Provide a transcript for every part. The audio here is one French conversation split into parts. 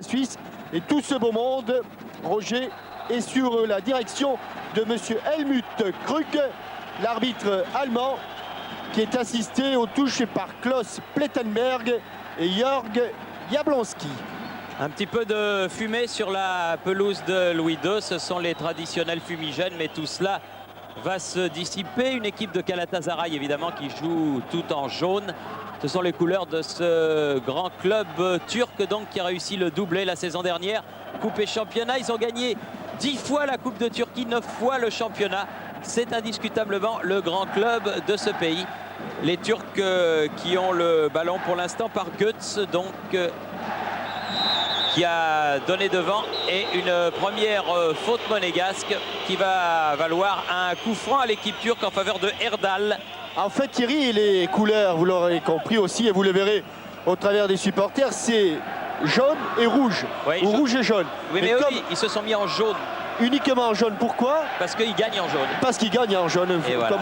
Suisse et tout ce beau monde, Roger, est sur la direction de monsieur Helmut Krug, l'arbitre allemand, qui est assisté aux touches par Klaus Plettenberg et Jörg Jablonski. Un petit peu de fumée sur la pelouse de Louis II, ce sont les traditionnels fumigènes, mais tout cela va se dissiper. Une équipe de Galatasaray évidemment qui joue tout en jaune. Ce sont les couleurs de ce grand club turc donc qui a réussi le doublé la saison dernière. Coupe et championnat, ils ont gagné 10 fois la Coupe de Turquie, 9 fois le championnat. C'est indiscutablement le grand club de ce pays. Les Turcs qui ont le ballon pour l'instant par Götze, donc qui a donné devant, et une première faute monégasque qui va valoir un coup franc à l'équipe turque en faveur de Erdal. En fait, Thierry, les couleurs, vous l'aurez compris aussi, et vous le verrez au travers des supporters, c'est jaune et rouge, Oui, ou rouge et jaune. Oui, mais eux, ils se sont mis en jaune. Uniquement en jaune, pourquoi? Parce qu'ils gagnent en jaune. Parce qu'ils gagnent en jaune. Voilà.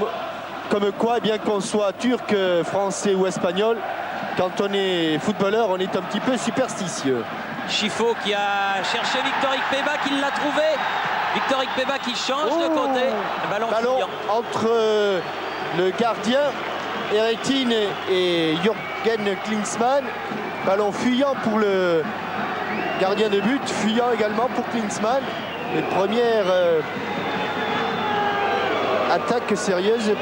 Comme quoi, bien qu'on soit turc, français ou espagnol, quand on est footballeur, on est un petit peu superstitieux. Chifo qui a cherché Victor Ikpeba, qui l'a trouvé. Victor Ikpeba qui change de côté. Le ballon entre le gardien Eretin et Jürgen Klinsmann. Ballon fuyant pour le gardien de but, fuyant également pour Klinsmann. Les premières attaques sérieuses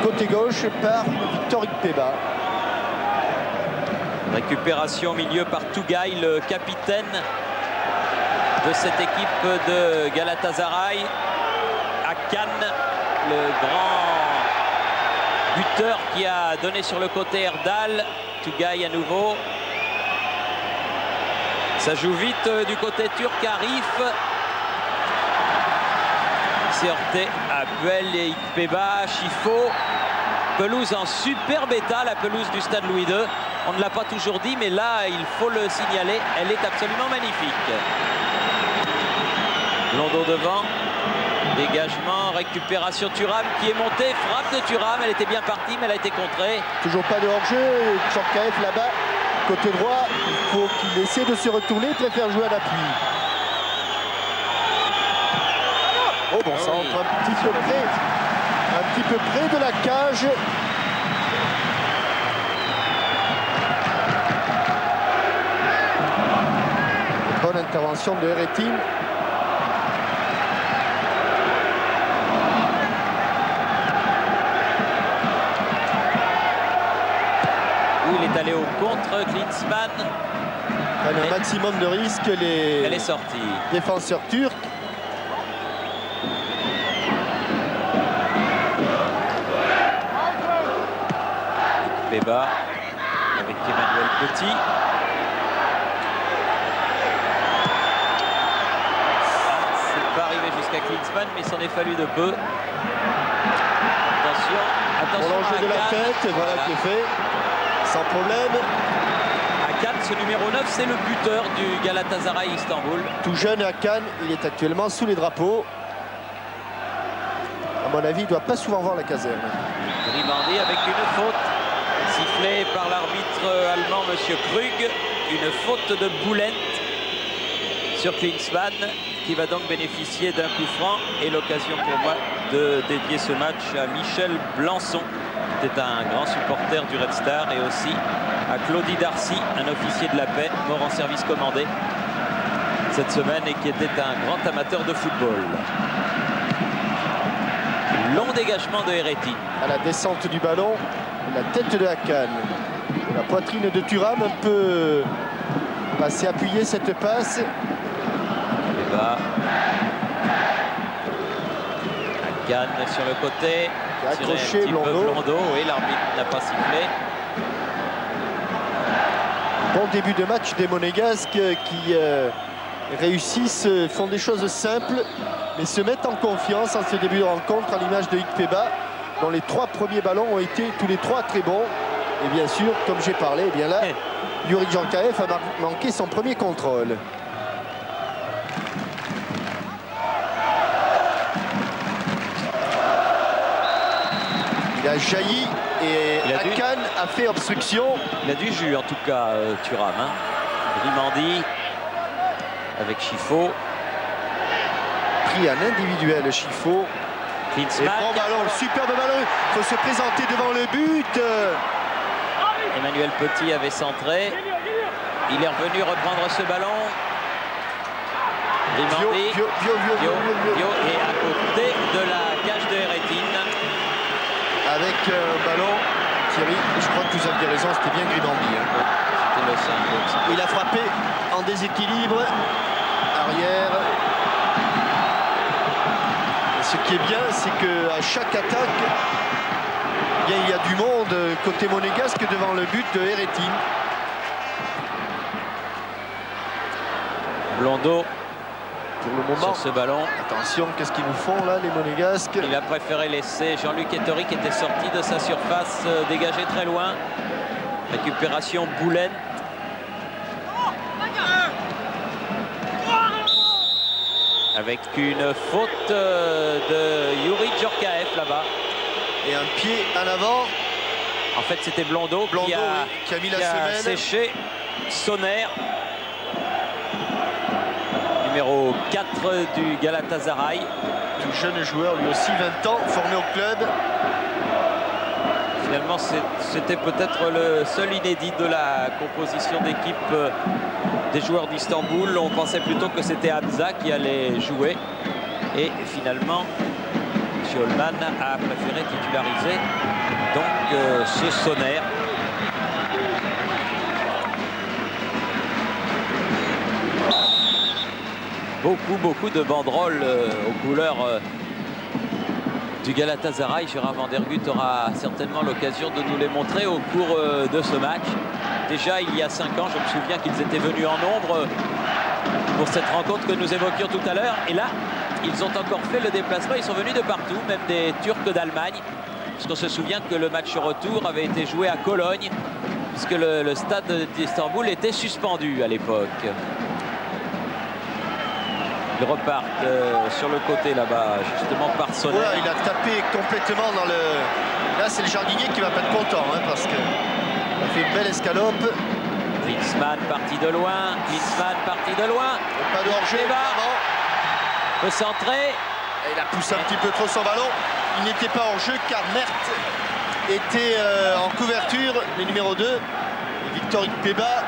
côté gauche par Victor Ikpeba. Récupération au milieu par Tugay, le capitaine de cette équipe de Galatasaray. Akan, le grand buteur qui a donné sur le côté Erdal. Tugay à nouveau. Ça joue vite du côté turc. Arif. C'est heurté à Buel et Ikpeba. Chifo. Pelouse en superbe état, la pelouse du stade Louis II. On ne l'a pas toujours dit, mais là, il faut le signaler. Elle est absolument magnifique. Blondeau devant. Dégagement, récupération Thuram qui est monté. Frappe de Thuram, elle était bien partie, mais elle a été contrée. Toujours pas de hors-jeu. Tchorkaeff là-bas, côté droit. Il faut qu'il essaie de se retourner, préfère jouer à l'appui. Oh bon, ça entre un petit peu près de la cage. Bonne intervention de Eretin. Il est allé au contre, Klinsmann. Prennent un maximum de risques Elle est sortie. Défenseurs turcs. Beba avec Emmanuel Petit. C'est pas arrivé jusqu'à Klinsmann, mais il s'en est fallu de peu. Attention Prolongé de la tête, voilà qui est fait. Sans problème. Akan, ce numéro 9, c'est le buteur du Galatasaray Istanbul. Tout jeune Akan, il est actuellement sous les drapeaux. À mon avis, il ne doit pas souvent voir la caserne. Grimandi avec une faute. Sifflé par l'arbitre allemand, monsieur Krug. Une faute de Boulent sur Klinsmann, qui va donc bénéficier d'un coup franc. Et l'occasion pour moi de dédier ce match à Michel Blançon, qui était un grand supporter du Red Star, et aussi à Claudie Darcy, un officier de la paix, mort en service commandé cette semaine et qui était un grand amateur de football. Long dégagement de Eretin. À la descente du ballon, la tête de Akan. La poitrine de Thuram, un peu passé appuyer cette passe. Et bah, Akan sur le côté. Accroché Blondeau. Oui, l'arbitre n'a pas sifflé. Bon début de match des Monégasques qui réussissent, font des choses simples, mais se mettent en confiance en ce début de rencontre, à l'image de Ikpeba, dont les 3 premiers ballons ont été tous les 3 très bons. Et bien sûr, comme j'ai parlé, eh bien là, Yuri Tchorkaeff a manqué son premier contrôle. Il a jailli et Akan a fait obstruction. Il a du jus en tout cas, Thuram. Grimandi. avec Chifo. Pris en individuel, Chifo. Et bon ballon, superbe ballon. Il faut se présenter devant le but. Emmanuel Petit avait centré. Il est revenu reprendre ce ballon. Grimandi. Vio est à côté de la cage de Herretine. Avec un ballon, Thierry, je crois que vous aviez raison, c'était bien Grimandi. Hein. C'était le 5. Il a frappé en déséquilibre. Arrière. Et ce qui est bien, c'est qu'à chaque attaque, eh bien, il y a du monde côté monégasque devant le but de Herretine. Blondeau pour le moment sur ce ballon. Attention, qu'est-ce qu'ils nous font là, les monégasques? Il a préféré laisser Jean-Luc Ettori qui était sorti de sa surface, dégagé très loin. Récupération Boulen. Avec une faute de Yuri Djorkaeff là-bas. Et un pied en avant. En fait, c'était Blondeau qui a mis la semaine. Séché Sonner. Numéro 4 du Galatasaray. Tout jeune joueur, lui aussi 20 ans, formé au club. Finalement, c'était peut-être le seul inédit de la composition d'équipe des joueurs d'Istanbul. On pensait plutôt que c'était Hamza qui allait jouer. Et finalement, Olman a préféré titulariser donc ce Sonner. Beaucoup de banderoles aux couleurs du Galatasaray. Gérard Van der Gut aura certainement l'occasion de nous les montrer au cours de ce match. Déjà il y a 5 ans, je me souviens qu'ils étaient venus en nombre pour cette rencontre que nous évoquions tout à l'heure. Et là, ils ont encore fait le déplacement. Ils sont venus de partout, même des Turcs d'Allemagne. Parce qu'on se souvient que le match retour avait été joué à Cologne, puisque le stade d'Istanbul était suspendu à l'époque. Ils repartent sur le côté là-bas, justement par Sonner. Voilà, il a tapé complètement dans le... Là, c'est le jardinier qui va pas être content, hein, parce qu'il a fait une belle escalope. Klinsmann parti de loin. Klinsmann parti de loin. Pas de hors-jeu, évidemment. Peut centrer. Et il a poussé un petit peu trop son ballon. Il n'était pas hors-jeu car Mert était en couverture, le numéro 2. Et Victor Ikpeba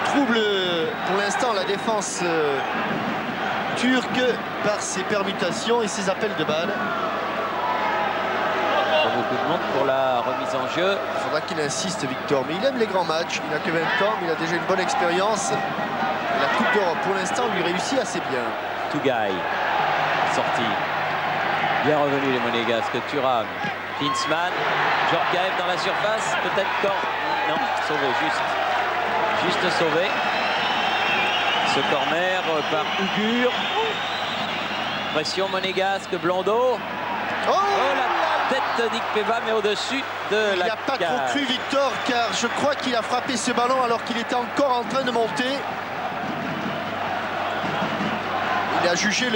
trouble pour l'instant la défense turque par ses permutations et ses appels de balles. Beaucoup de monde pour la remise en jeu. Il faudra qu'il insiste, Victor, mais il aime les grands matchs. Il n'a que 20 ans, mais il a déjà une bonne expérience. Et la Coupe d'Europe, pour l'instant, lui réussit assez bien. Tougaï, sorti. Bien revenu les Monégasques. Thuram, Klinsmann, Djorkaeff dans la surface. Peut-être corps. Non, sauvé, juste sauvé. Ce corner par Ugur. Pression monégasque, Blondeau. Oh, la tête d'Ikpeba, mais au-dessus de la cage. Il n'a pas trop cru, Victor, car je crois qu'il a frappé ce ballon alors qu'il était encore en train de monter. Il a jugé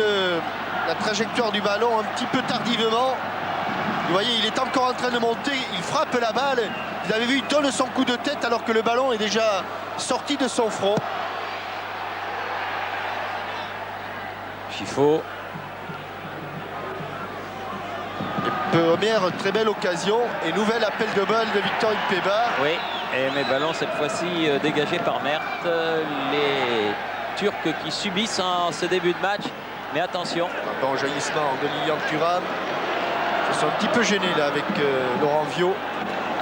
la trajectoire du ballon un petit peu tardivement. Vous voyez, il est encore en train de monter, il frappe la balle. Vous avez vu, il donne son coup de tête alors que le ballon est déjà sorti de son front. Chifo. Première très belle occasion et nouvel appel de balle de Victor Ikpeba. Oui, et mes ballons cette fois-ci dégagés par Mert. Les Turcs qui subissent en ce début de match. Mais attention. Un bon jaillissement de Lilian Thuram. Ils sont un petit peu gênés là avec Laurent Vio.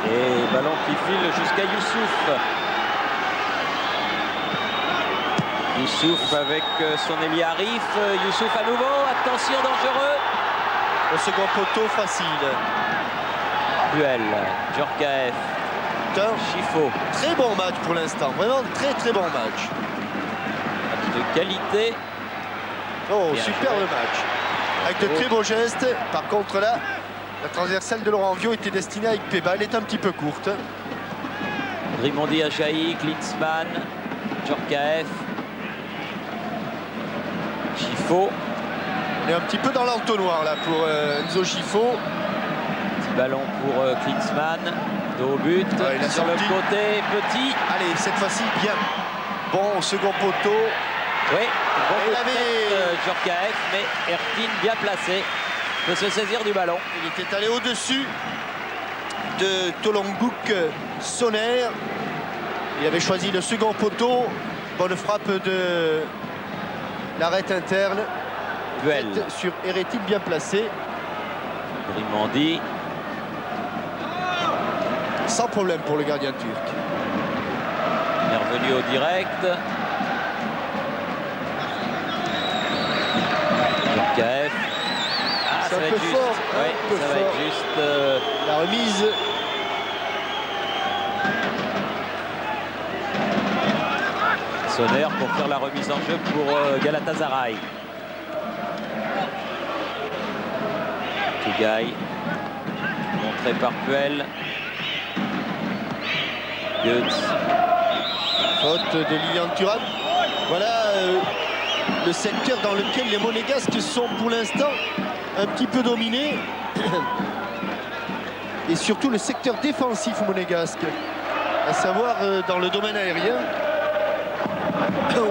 Et ballon qui file jusqu'à Youssouf. Youssouf avec son ailier Arif. Youssouf à nouveau. Attention, dangereux. Au second poteau, facile. Duel. Djorkaeff. Chifo. Très bon match pour l'instant. Vraiment très bon match. Match de qualité. Oh, bien superbe match. Avec de très beaux gestes. Par contre là, la transversale de Laurent Vio était destinée à Ikpeba. Elle est un petit peu courte. Grimandi a jailli. Klinsmann. Djorkaeff. Chifo. On est un petit peu dans l'entonnoir là pour Enzo Chifo. Petit ballon pour Klinsmann. Dos au but. Ouais, sur le côté, Petit. Allez, cette fois-ci, bien. Bon, au second poteau. Oui, bon Il avait... Djorkaeff, mais Ertin bien placé peut se saisir du ballon. Il était allé au-dessus de Tolongouk Sonner. Il avait choisi le second poteau. Bonne frappe de l'arête interne. Duel sur Eretin bien placé. Grimandi. Sans problème pour le gardien turc. Il est revenu au direct. Djorkaeff. Ah, C'est ça un va peu être juste. fort, Oui, un peu ça va fort. être juste. La remise. Sonner pour faire la remise en jeu pour Galatasaray. Tugay, montré par Puel. Goetz. Faute de Lilian Thuram. Voilà le secteur dans lequel les Monégasques sont pour l'instant un petit peu dominés. Et surtout le secteur défensif monégasque, à savoir dans le domaine aérien,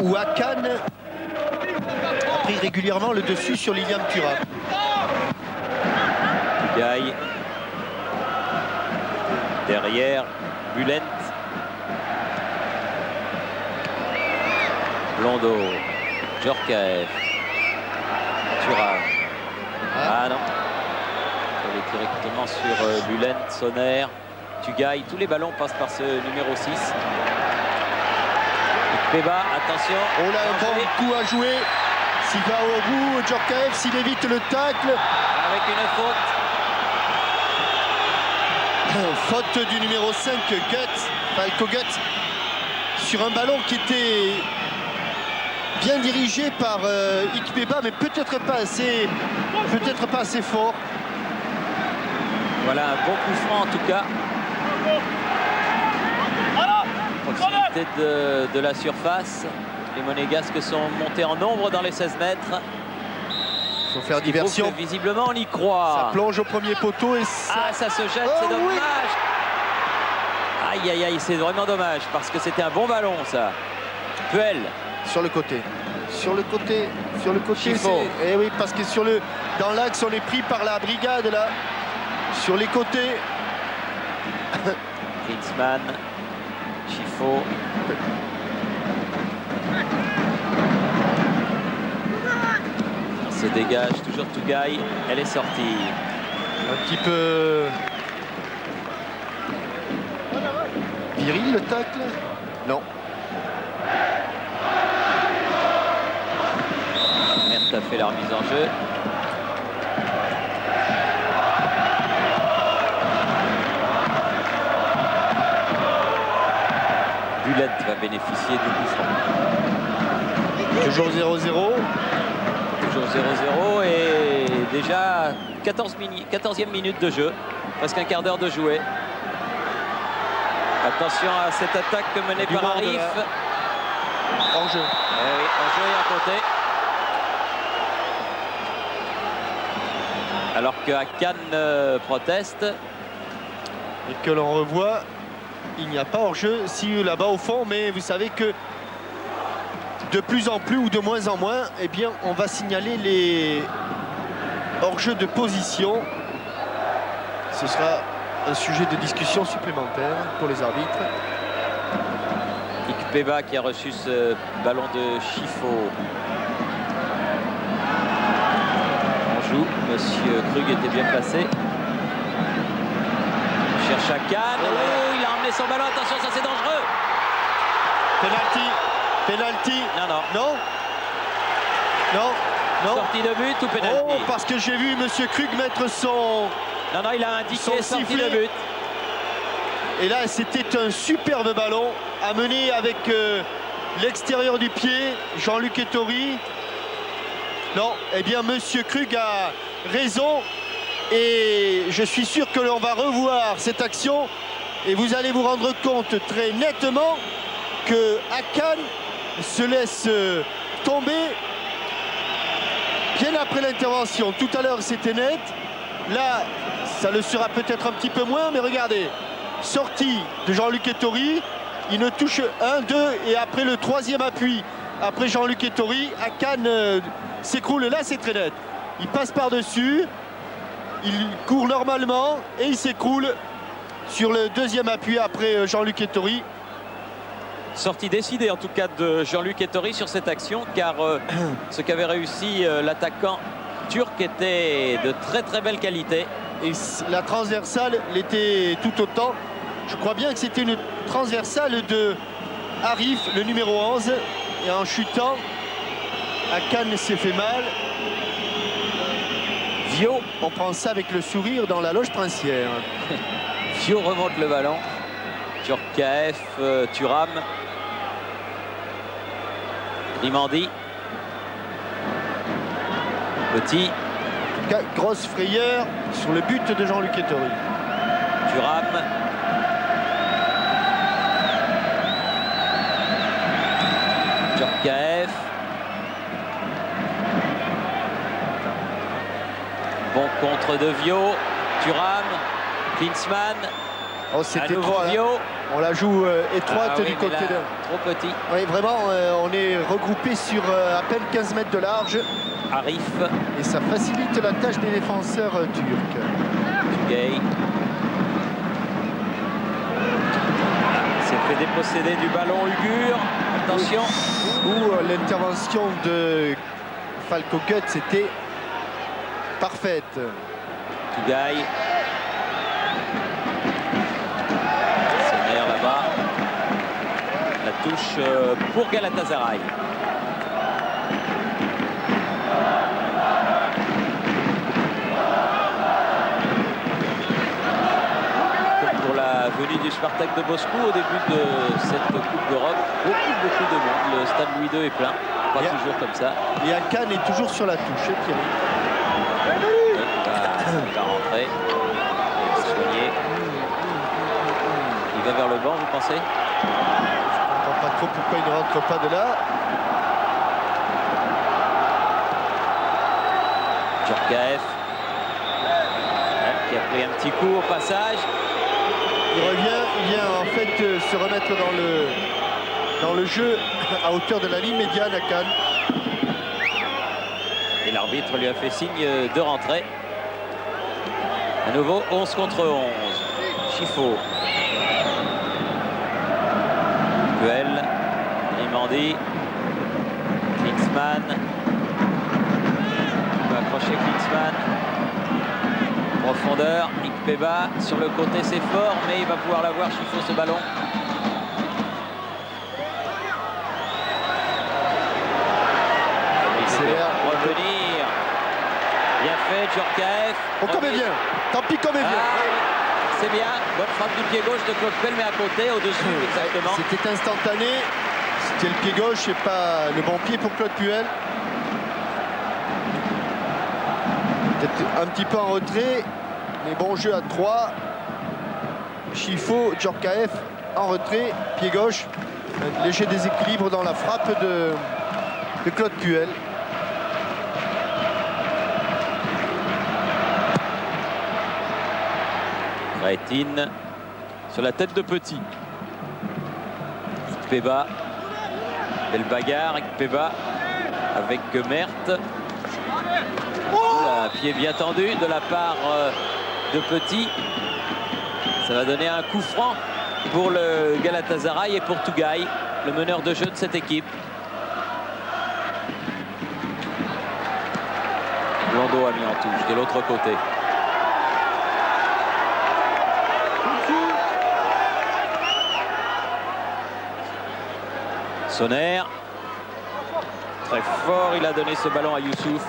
où Hakan a pris régulièrement le dessus sur Lilian Thuram. Tugay. Derrière, Bulent. Blondeau. Djorkaeff. Thuram. Ah non. Il est directement sur Bulent, Sonner, Tugay. Tous les ballons passent par ce numéro 6. Ikpeba, attention. Oh là, un bon coup à jouer. S'il va au bout, Djorkaeff, s'il évite le tacle. Avec une faute. Faute du numéro 5, Goetz, Falco Goetz, sur un ballon qui était bien dirigé par Ikpeba, mais peut-être pas assez fort. Voilà un bon coup franc en tout cas. Proximité de la surface. Les Monégasques sont montés en nombre dans les 16 mètres. Il faut faire Il faut diversion. que, visiblement, on y croit. Ça plonge au premier poteau et ça... Ah, ça se jette, Oh, c'est dommage. oui. Aïe, aïe, aïe, c'est vraiment dommage parce que c'était un bon ballon, ça. Puel. Sur le côté. Sur le côté. Chifo. Eh oui, parce que dans l'axe, on est pris par la brigade, là. Sur les côtés. Klinsmann. Chifo. On se dégage, toujours Tugay. Elle est sortie. Un petit peu... viril, le tacle? Non. Mert a fait la remise en jeu. Bulent va bénéficier du coup franc. Toujours 0-0. Toujours 0-0 et déjà 14e minute de jeu. Presque un quart d'heure de jouer. Attention à cette attaque menée Du par monde, Arif. là. En jeu. Eh oui, en jeu et à côté. Alors que Hakan proteste. Et que l'on revoit, il n'y a pas hors-jeu si là-bas au fond, mais vous savez que de plus en plus ou de moins en moins, eh bien, on va signaler les hors-jeu de position. Ce sera un sujet de discussion supplémentaire pour les arbitres. Ikpeba qui a reçu ce ballon de Chifo. On joue. Monsieur Krug était bien placé. On cherche Hakan. Oh, il a emmené son ballon. Attention, ça c'est dangereux. Penalty. Penalty. Non, non. Non. Non. Non. Sortie de but ou pénalty? Oh, parce que j'ai vu Monsieur Krug mettre son... Non, non, il a indiqué Son sortie sifflet. de but. Et là, c'était un superbe ballon amené avec l'extérieur du pied, Jean-Luc Ettori. Non, eh bien, Monsieur Krug a raison. Et je suis sûr que l'on va revoir cette action. Et vous allez vous rendre compte très nettement que Hakan se laisse tomber bien après l'intervention. Tout à l'heure, c'était net. Là, ça le sera peut-être un petit peu moins, mais regardez. Sortie de Jean-Luc Ettori, il ne touche 1, 2 et après le troisième appui après Jean-Luc Ettori. Akan s'écroule, là c'est très net. Il passe par-dessus, il court normalement et il s'écroule sur le deuxième appui après Jean-Luc Ettori. Sortie décidée en tout cas de Jean-Luc Ettori sur cette action, car ce qu'avait réussi l'attaquant turc était de très très belle qualité. Et la transversale l'était tout autant. Je crois bien que c'était une transversale de Arif, le numéro 11. Et en chutant, Akan s'est fait mal. Vio, on prend ça avec le sourire dans la loge princière. Vio remonte le ballon. Djorkaeff, Thuram. Grimandi. Petit. Grosse frayeur sur le but de Jean-Luc Ettori. Thuram. Djorkaeff. Bon contre de Vio. Thuram. Klinsmann. Oh, c'était trop. Vio. On la joue étroite du côté de. Trop petit. Oui, vraiment, on est regroupé sur à peine 15 mètres de large. Arif. Et ça facilite la tâche des défenseurs turcs. Tugay. S'est fait déposséder du ballon Ugur. Attention. Où l'intervention de Falco Guts était parfaite. Tugay. Sonner là-bas. La touche pour Galatasaray. Venue du Spartak de Moscou au début de cette Coupe d'Europe. Beaucoup de monde. Le stade Louis II est plein. Pas toujours comme ça. Et Akan est toujours sur la touche, Thierry. Il va rentrer. Il va soigner. Il va vers le banc, vous pensez? Je ne comprends pas trop pourquoi il ne rentre pas de là. Djorkaeff. Qui a pris un petit coup au passage. Il revient, il vient en fait se remettre dans le jeu à hauteur de la ligne médiane à Cannes. Et l'arbitre lui a fait signe de rentrer. À nouveau 11 contre 11. Chifo. Puel. Grimandi. Klinsmann. Il va accrocher Klinsmann. Profondeur, Ikpeba sur le côté, c'est fort, mais il va pouvoir l'avoir, Chifo, ce ballon. Il va revenir. Bien fait, Djorkaeff. Oh, comme il vient. Tant pis, comme il vient. C'est bien. Bonne frappe du pied gauche de Claude Puel, mais à côté, au-dessus, exactement. C'était instantané. C'était le pied gauche et pas le bon pied pour Claude Puel. Peut-être un petit peu en retrait, mais bon jeu à 3. Chifo, Djorkaeff en retrait, pied gauche. Un léger déséquilibre dans la frappe de Claude Puel. Crétine sur la tête de Petit. Ikpeba. Belle bagarre, Ikpeba avec Mert. Un pied bien tendu de la part de Petit. Ça va donner un coup franc pour le Galatasaray et pour Tugay, le meneur de jeu de cette équipe. Blondeau a mis en touche de l'autre côté. Sonner. Très fort, il a donné ce ballon à Youssouf.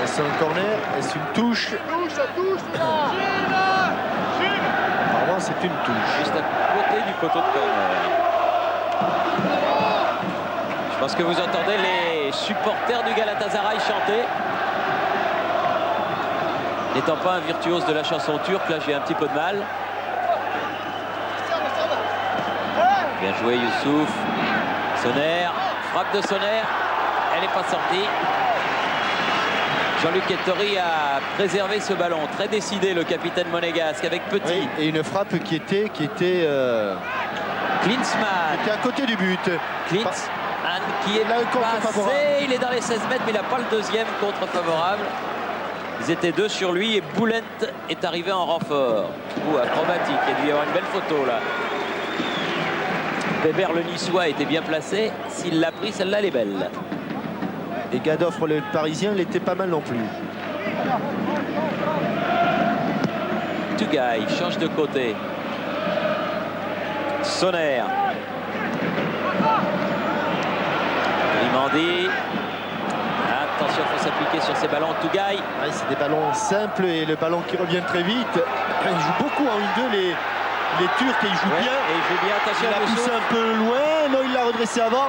Est-ce un corner? Est-ce une touche? Apparemment, c'est une touche. Juste à côté du poteau de corner. Je pense que vous entendez les supporters du Galatasaray chanter. N'étant pas un virtuose de la chanson turque, là j'ai un petit peu de mal. Bien joué Youssouf. Sonner, frappe de Sonner. Elle n'est pas sortie. Jean-Luc Ettori a préservé ce ballon. Très décidé le capitaine monégasque avec Petit. Oui, et une frappe qui était Klinsmann. Qui est à côté du but. Klinsmann qui est là, le contre favorable. passé. Il est dans les 16 mètres, mais il n'a pas le deuxième contre favorable. Ils étaient deux sur lui et Boulent est arrivé en renfort. Acrobatique. Il y a dû y avoir une belle photo là. Weber, le Niçois, était bien placé. S'il l'a pris, celle-là, elle est belle. Et Gadoff, le Parisien, il était pas mal non plus. Tugay change de côté. Sonner. Grimandi. Attention, il faut s'appliquer sur ces ballons. Tugay. Ouais, c'est des ballons simples et le ballon qui revient très vite. Ils jouent beaucoup en 1-2, les Turcs, et ils jouent bien. Et il joue bien, attention. Il a poussé un peu loin, non, il l'a redressé avant.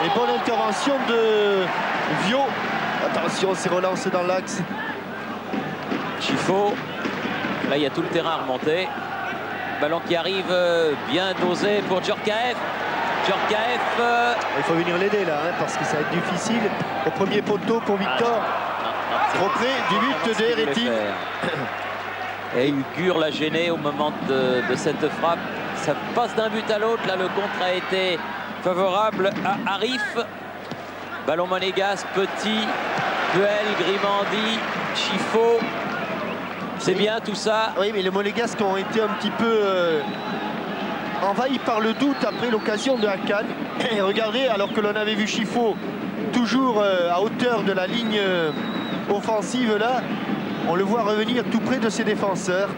Et bonne intervention de Vio. Attention, c'est relance dans l'axe. Chifo. Là, il y a tout le terrain à remonter. Ballon qui arrive bien dosé pour Djorkaeff. Djorkaeff. Il faut venir l'aider là, hein, parce que ça va être difficile. Au premier poteau pour Victor. Trop près du but de Eretin. Et Ugur l'a gêné au moment de cette frappe. Ça passe d'un but à l'autre. Là, le contre a été favorable à Arif. Ballon monégasque, Petit, Puel, Grimandi, Chifo. C'est bien tout ça. Oui, mais les monégasques ont été un petit peu envahis par le doute après l'occasion de Hakan. Et regardez, alors que l'on avait vu Chifo toujours à hauteur de la ligne offensive là, on le voit revenir tout près de ses défenseurs.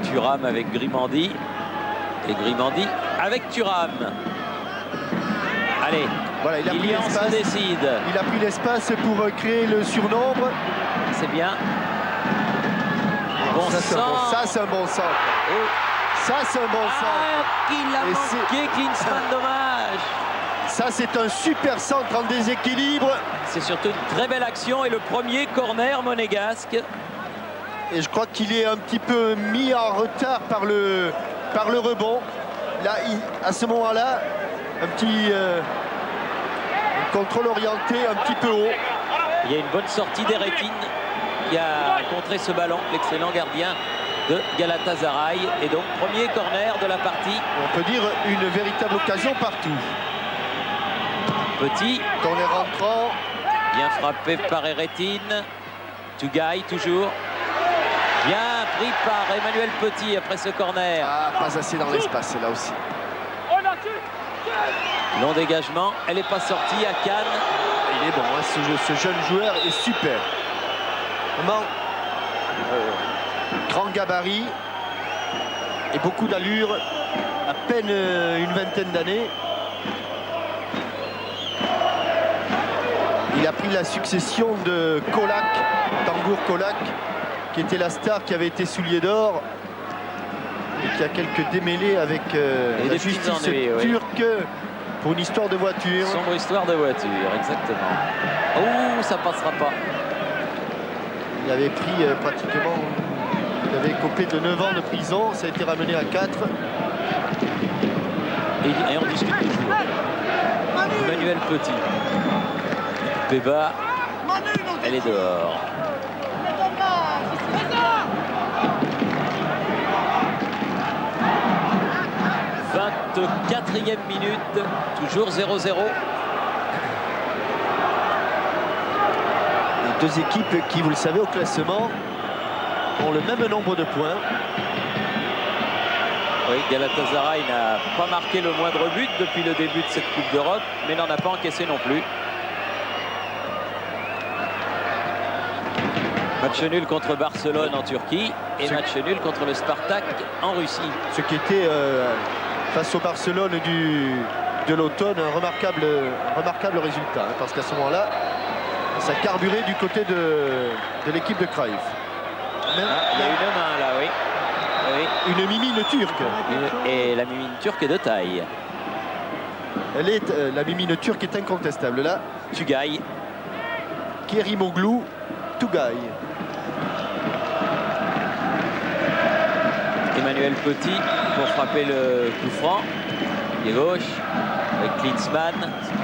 Thuram avec Grimandi. Et Grimandi avec Thuram. Allez, voilà, il a pris se décide. Il a pris l'espace pour créer le surnombre. C'est bien. Bon, ça c'est un bon centre. Oh. Ça c'est un bon centre. Il a manqué, Klinsmann, dommage. Ça c'est un super centre en déséquilibre. C'est surtout une très belle action et le premier corner monégasque. Et je crois qu'il est un petit peu mis en retard par le rebond. Là, à ce moment-là, un petit contrôle orienté un petit peu haut. Il y a une bonne sortie d'Eretin qui a contré ce ballon, l'excellent gardien de Galatasaray. Et donc, premier corner de la partie. On peut dire une véritable occasion partout. Petit. Corner entrant. Bien frappé par Eretin. Tugay, toujours. Bien pris par Emmanuel Petit après ce corner. Ah, pas assez dans l'espace, là aussi. Long dégagement. Elle n'est pas sortie à Cannes. Il est bon, hein, ce jeune joueur est super. Vraiment, grand gabarit et beaucoup d'allure. À peine une vingtaine d'années. Il a pris la succession de Kolak, Tangour Kolak, qui était la star, qui avait été soulier d'or et qui a quelques démêlés avec la justice turque pour une histoire de voiture. Sombre histoire de voiture, exactement. Oh, ça passera pas. Il avait pris pratiquement, il avait copé de 9 ans de prison, ça a été ramené à 4. Et on discute toujours. Emmanuel Petit. Beba, elle est dehors. 24e minute, toujours 0-0. Les deux équipes qui, vous le savez, au classement ont le même nombre de points. Oui, Galatasaray n'a pas marqué le moindre but depuis le début de cette Coupe d'Europe, mais n'en a pas encaissé non plus. Match nul contre Barcelone en Turquie et match nul contre le Spartak en Russie. Ce qui était face au Barcelone de l'automne un remarquable résultat, hein, parce qu'à ce moment-là, ça carburait du côté de l'équipe de Cruyff. Il y a une main là, oui. Une mimine turque. Et la mimine turque est de taille. La mimine turque est incontestable. Là, Tugay. Kerimoglu, Tugay. Emmanuel Petit pour frapper le coup franc. Pied gauche avec Klinsmann,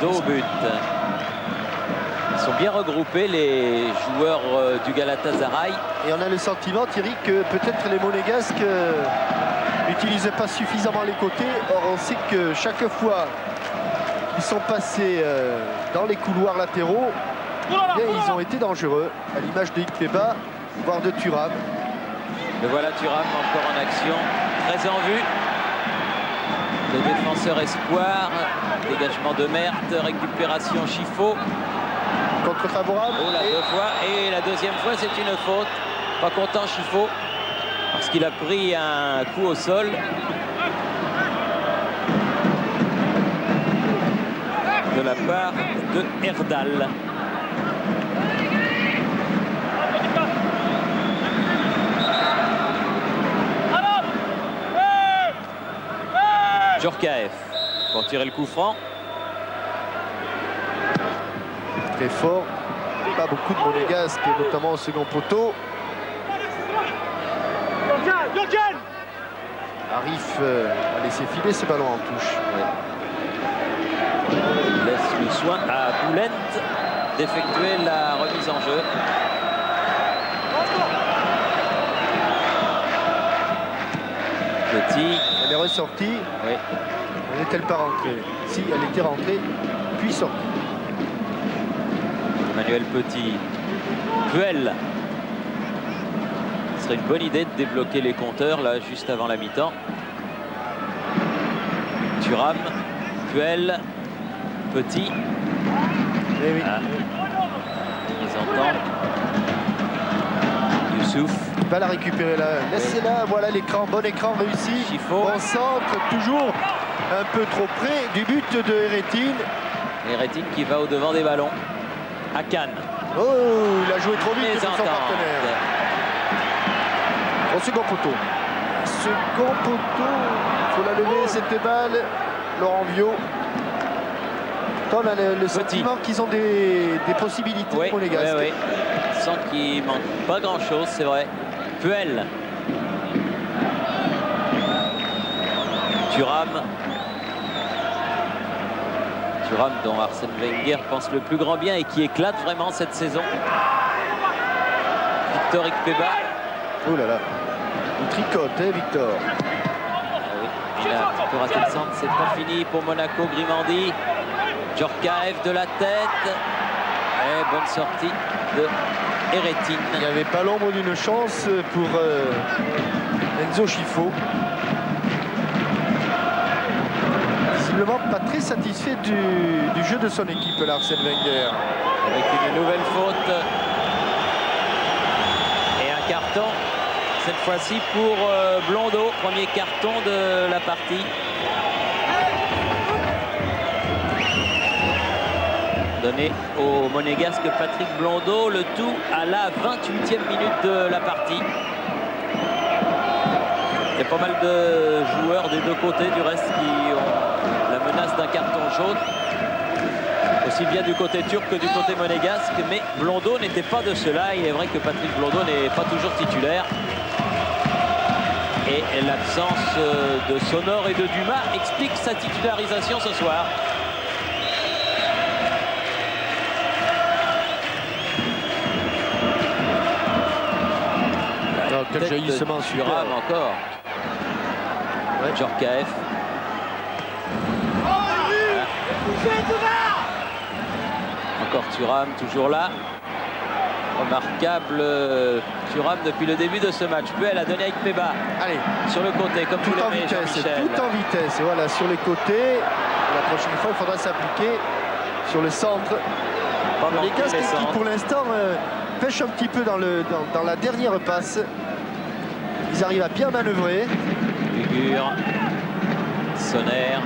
dos au but. Ils sont bien regroupés les joueurs du Galatasaray. Et on a le sentiment, Thierry, que peut-être les Monégasques n'utilisent pas suffisamment les côtés. Or, on sait que chaque fois qu'ils sont passés dans les couloirs latéraux, eh bien, ils ont été dangereux, à l'image de Ikpeba, voire de Thuram. Le voilà Thuram encore en action, très en vue. Le défenseur espoir, dégagement de Merthe, récupération Chifo. Contre favorable. Oh là, deux fois. Et la deuxième fois, c'est une faute. Pas content Chifo, parce qu'il a pris un coup au sol. De la part de Erdal. Djorkaeff pour tirer le coup franc. Très fort. Pas beaucoup de monégasques, notamment au second poteau. Arif a laissé filer ce ballon en touche. Il laisse le soin à Boulent d'effectuer la remise en jeu. Petit. Elle est ressortie. Oui. N'est-elle pas rentrée? Si, elle était rentrée, puis sortie. Emmanuel Petit. Puel. Ce serait une bonne idée de débloquer les compteurs là juste avant la mi-temps. Thuram, Puel, Petit. Eh oui. Ah. Ils entendent. Youssouf. Il va la récupérer là. Laissez-la, voilà l'écran, bon écran réussi. Chifo. Bon centre, toujours un peu trop près du but de Eretine. Eretine qui va au devant des ballons. À Cannes. Oh, il a joué trop vite Les pour son ententes. partenaire. Au second poteau. Second poteau. Il faut la lever, cette balle. Laurent Viau. On a le sentiment qu'ils ont des possibilités Oui, pour les gars. oui. Sans qu'il manque pas grand-chose, c'est vrai. Puel. Thuram. Thuram dont Arsène Wenger pense le plus grand bien et qui éclate vraiment cette saison. Victor Ikpeba. Oh là là. Il tricote, hein, Victor. Ah oui, il a un petit peu raté le centre. C'est pas fini pour Monaco. Grimandi. Djorkaeff de la tête. Et bonne sortie de Eretine. Il n'y avait pas l'ombre d'une chance pour Enzo Chifo. Visiblement pas très satisfait du jeu de son équipe, là, Arsène Wenger. Avec une nouvelle faute. Et un carton. Cette fois-ci pour Blondeau. Premier carton de la partie. Donné au monégasque Patrick Blondeau, le tout à la 28e minute de la partie. Il y a pas mal de joueurs des deux côtés du reste qui ont la menace d'un carton jaune. Aussi bien du côté turc que du côté monégasque, mais Blondeau n'était pas de cela. Il est vrai que Patrick Blondeau n'est pas toujours titulaire. Et l'absence de Sonor et de Dumas explique sa titularisation ce soir. Quel jaillissement sur Thuram encore. Ouais. Djorkaeff. Encore Thuram, toujours là. Remarquable Thuram depuis le début de ce match. Puel a donné avec Ikpeba. Allez, Sur le côté, comme tout tous en les vitesse, Jean-Michel. tout en vitesse. Voilà, sur les côtés. La prochaine fois, il faudra s'appliquer sur le centre. Pas Les manquer Gasques les qui, centres. pour l'instant, pêchent un petit peu dans la dernière passe. Ils arrivent à bien manœuvrer. Figure. Sonner.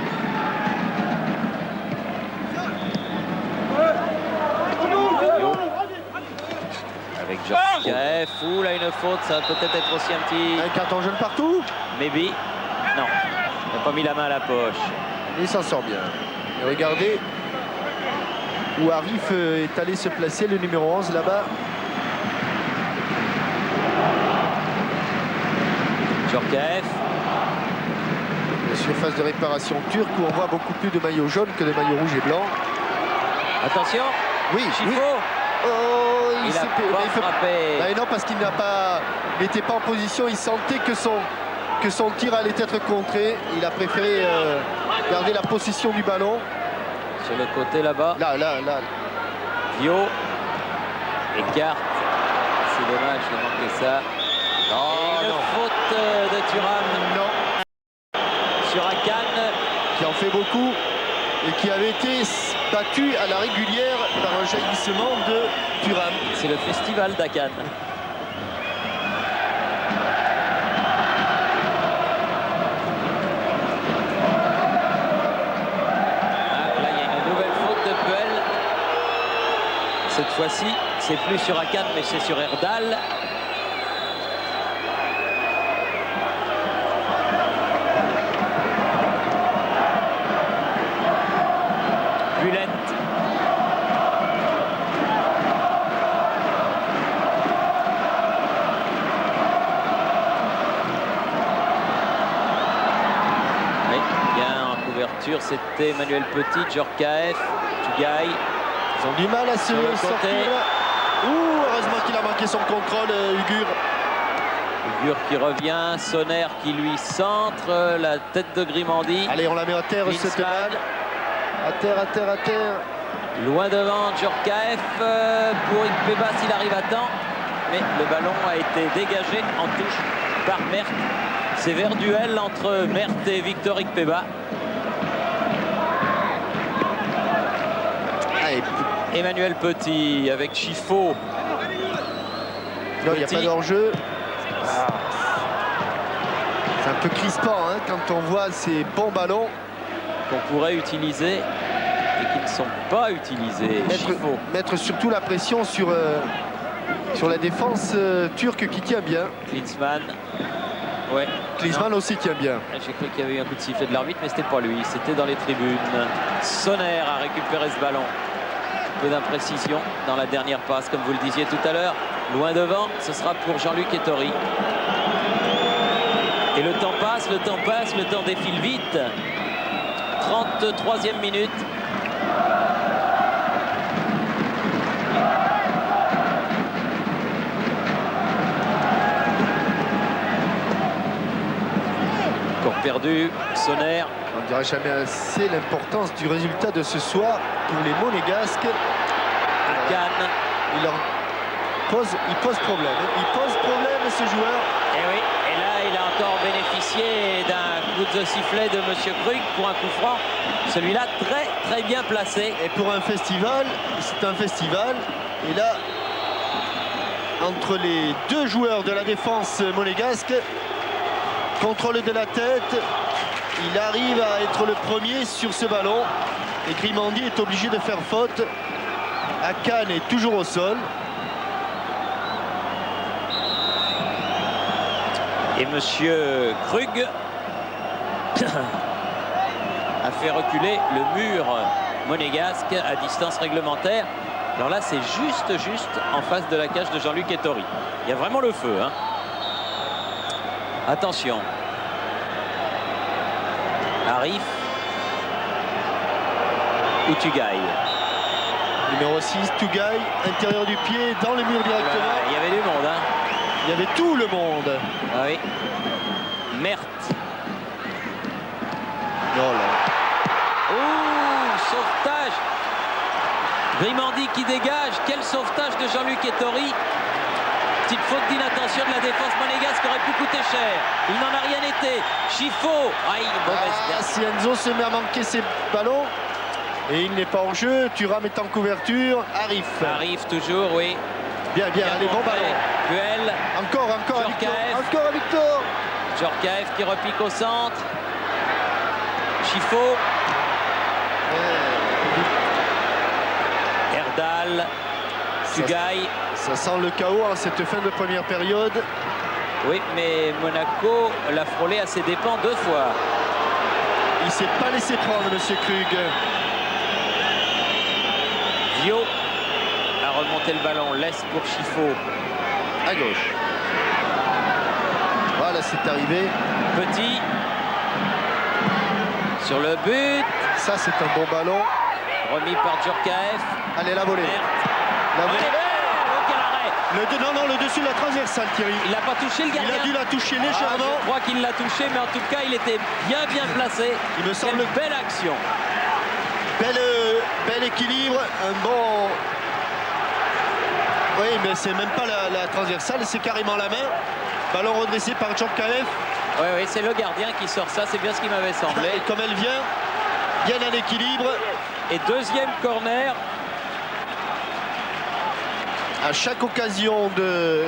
Avec Djorkaeff. Ouh là, une faute, ça va peut-être être aussi un petit Un carton jaune partout. maybe. Non, il n'a pas mis la main à la poche. Il s'en sort bien. Et regardez où Arif est allé se placer, le numéro 11 là-bas. Djorkaeff. La surface de réparation turque où on voit beaucoup plus de maillots jaunes que de maillots rouges et blancs. Attention, Oui, Chifo. oui. Oh, Il a s'est- pas il fait- frappé. Ah, et non, parce qu'il n'était pas en position. Il sentait que son que son tir allait être contré. Il a préféré garder la possession du ballon. Sur le côté là-bas. Là. Vio écarte. C'est dommage de manquer ça. Et une faute de Thuram. Non. Sur Akan. Qui en fait beaucoup et qui avait été battu à la régulière par un jaillissement de Thuram. C'est le festival d'Akan. Là, il y a une nouvelle faute de Puel. Cette fois-ci, c'est plus sur Akan, mais c'est sur Erdal. Bullet. Oui, bien en couverture, c'était Emmanuel Petit, Djorkaeff, Tugay. Ils ont du mal à se Sur le sortir. côté. Heureusement qu'il a manqué son contrôle, Ugur. Ugur qui revient, Sonner qui lui centre, la tête de Grimandi. Allez, on la met à terre, cette Klinsmann. balle. À terre. Loin devant Djorkaeff pour Ikpeba s'il arrive à temps. Mais le ballon a été dégagé en touche par Mert. Sévère duel entre Mert et Victor Ikpeba. Allez. Emmanuel Petit avec Chifo. Non, il n'y a pas d'enjeu. C'est un peu crispant hein, quand on voit ces bons ballons. Qu'on pourrait utiliser et qui ne sont pas utilisés. Mettre surtout la pression sur la défense turque qui tient bien. Klinsmann. Ouais. Klinsmann aussi tient bien. J'ai cru qu'il y avait eu un coup de sifflet de l'arbitre, mais c'était pas lui, c'était dans les tribunes. Sonner a récupéré ce ballon. Peu d'imprécision dans la dernière passe, comme vous le disiez tout à l'heure. Loin devant, ce sera pour Jean-Luc Ettori. Et le temps passe, le temps défile vite. 33e minute. Encore perdu, Sonner. On ne dira jamais assez l'importance du résultat de ce soir pour les Monégasques. Akan. Il pose problème. Il pose problème ce joueur. Et oui, et là il a encore bénéficié d'un coup de sifflet de Monsieur Krug pour un coup franc. Celui-là très bien placé. Et pour un festival, c'est un festival. Et là, entre les deux joueurs de la défense monégasque, contrôle de la tête, il arrive à être le premier sur ce ballon. Et Grimandi est obligé de faire faute. Akan est toujours au sol. Et Monsieur Krug a fait reculer le mur monégasque à distance réglementaire. Alors là, c'est juste en face de la cage de Jean-Luc Ettori. Il y a vraiment le feu. Hein. Attention. Arif. Ou Tugay. Numéro 6, Tugay, intérieur du pied, dans le mur directement. Il y avait du monde. Hein. Il y avait tout le monde. Ah oui. Mert. Oh là. Ouh, sauvetage. Grimandi qui dégage. Quel sauvetage de Jean-Luc Ettori. Petite faute d'inattention de la défense monégasque qui aurait pu coûter cher. Il n'en a rien été. Chifo. Aïe, mauvaise Si Enzo se met à manquer ses ballons. Et il n'est pas en jeu. Thuram est en couverture. Arif. Arrive toujours, oui. Bien, allez, bon ballon. Puel. Encore à Victor. Djorkaeff. Encore à Victor. Djorkaeff qui repique au centre. Chifo. Erdal. Tugay. Ça sent le chaos en cette fin de première période. Oui, mais Monaco l'a frôlé à ses dépens 2 fois. Il ne s'est pas laissé prendre, Monsieur Krug. Vio a remonté le ballon, laisse pour Chifo. À gauche. Voilà, c'est arrivé. Petit. Sur le but. Ça, c'est un bon ballon. Remis par Djorkaeff. Allez, la volée. Mert. La volée. Allez, oh, quel arrêt. Le dessus de la transversale, Thierry. Il n'a pas touché le Il gardien. a dû la toucher légèrement. Je crois qu'il l'a touché, mais en tout cas, il était bien placé. Il me semble. Quelle belle action. Bel équilibre, un bon... Oui, mais c'est même pas la transversale, c'est carrément la main. Ballon redressé par Djorkaeff. Oui, c'est le gardien qui sort ça, c'est bien ce qui m'avait semblé. Et comme elle vient, bien en équilibre. Et deuxième corner. À chaque occasion de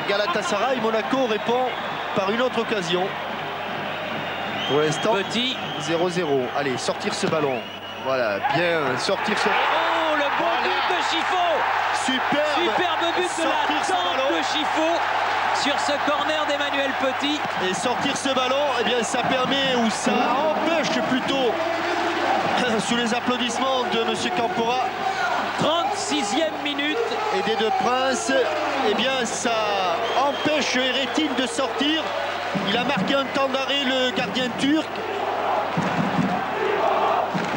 Galatasaray, Monaco répond par une autre occasion. Pour l'instant, Petit. 0-0. Allez, sortir ce ballon. Voilà, bien sortir ce... Oh, le bon but de Chifo. Superbe but de la tente de Chifo sur ce corner d'Emmanuel Petit. Et sortir ce ballon, eh bien, ça permet, ou ça empêche plutôt, sous les applaudissements de M. Campora, 36e minute. et des Deux Princes, eh bien, ça empêche Eretin de sortir. Il a marqué un temps d'arrêt, le gardien turc.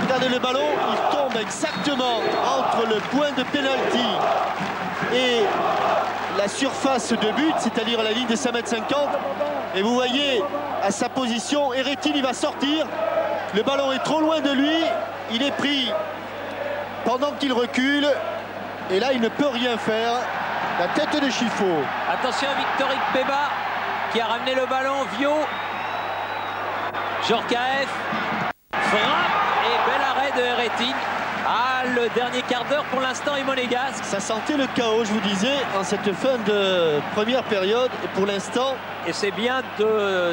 Regardez le ballon, il tombe exactement entre le point de pénalty et la surface de but, c'est-à-dire la ligne de 5,50 m. Et vous voyez, à sa position, Eretin, il va sortir. Le ballon est trop loin de lui. Il est pris pendant qu'il recule. Et là, il ne peut rien faire. La tête de Chifo. Attention à Victor Ikpeba qui a ramené le ballon. Vio. Djorkaeff. Frappe et bel arrêt de Eretin. Ah, le dernier quart d'heure pour l'instant est monégasque. Ça sentait le chaos, je vous disais, en cette fin de première période. Et pour l'instant... Et c'est bien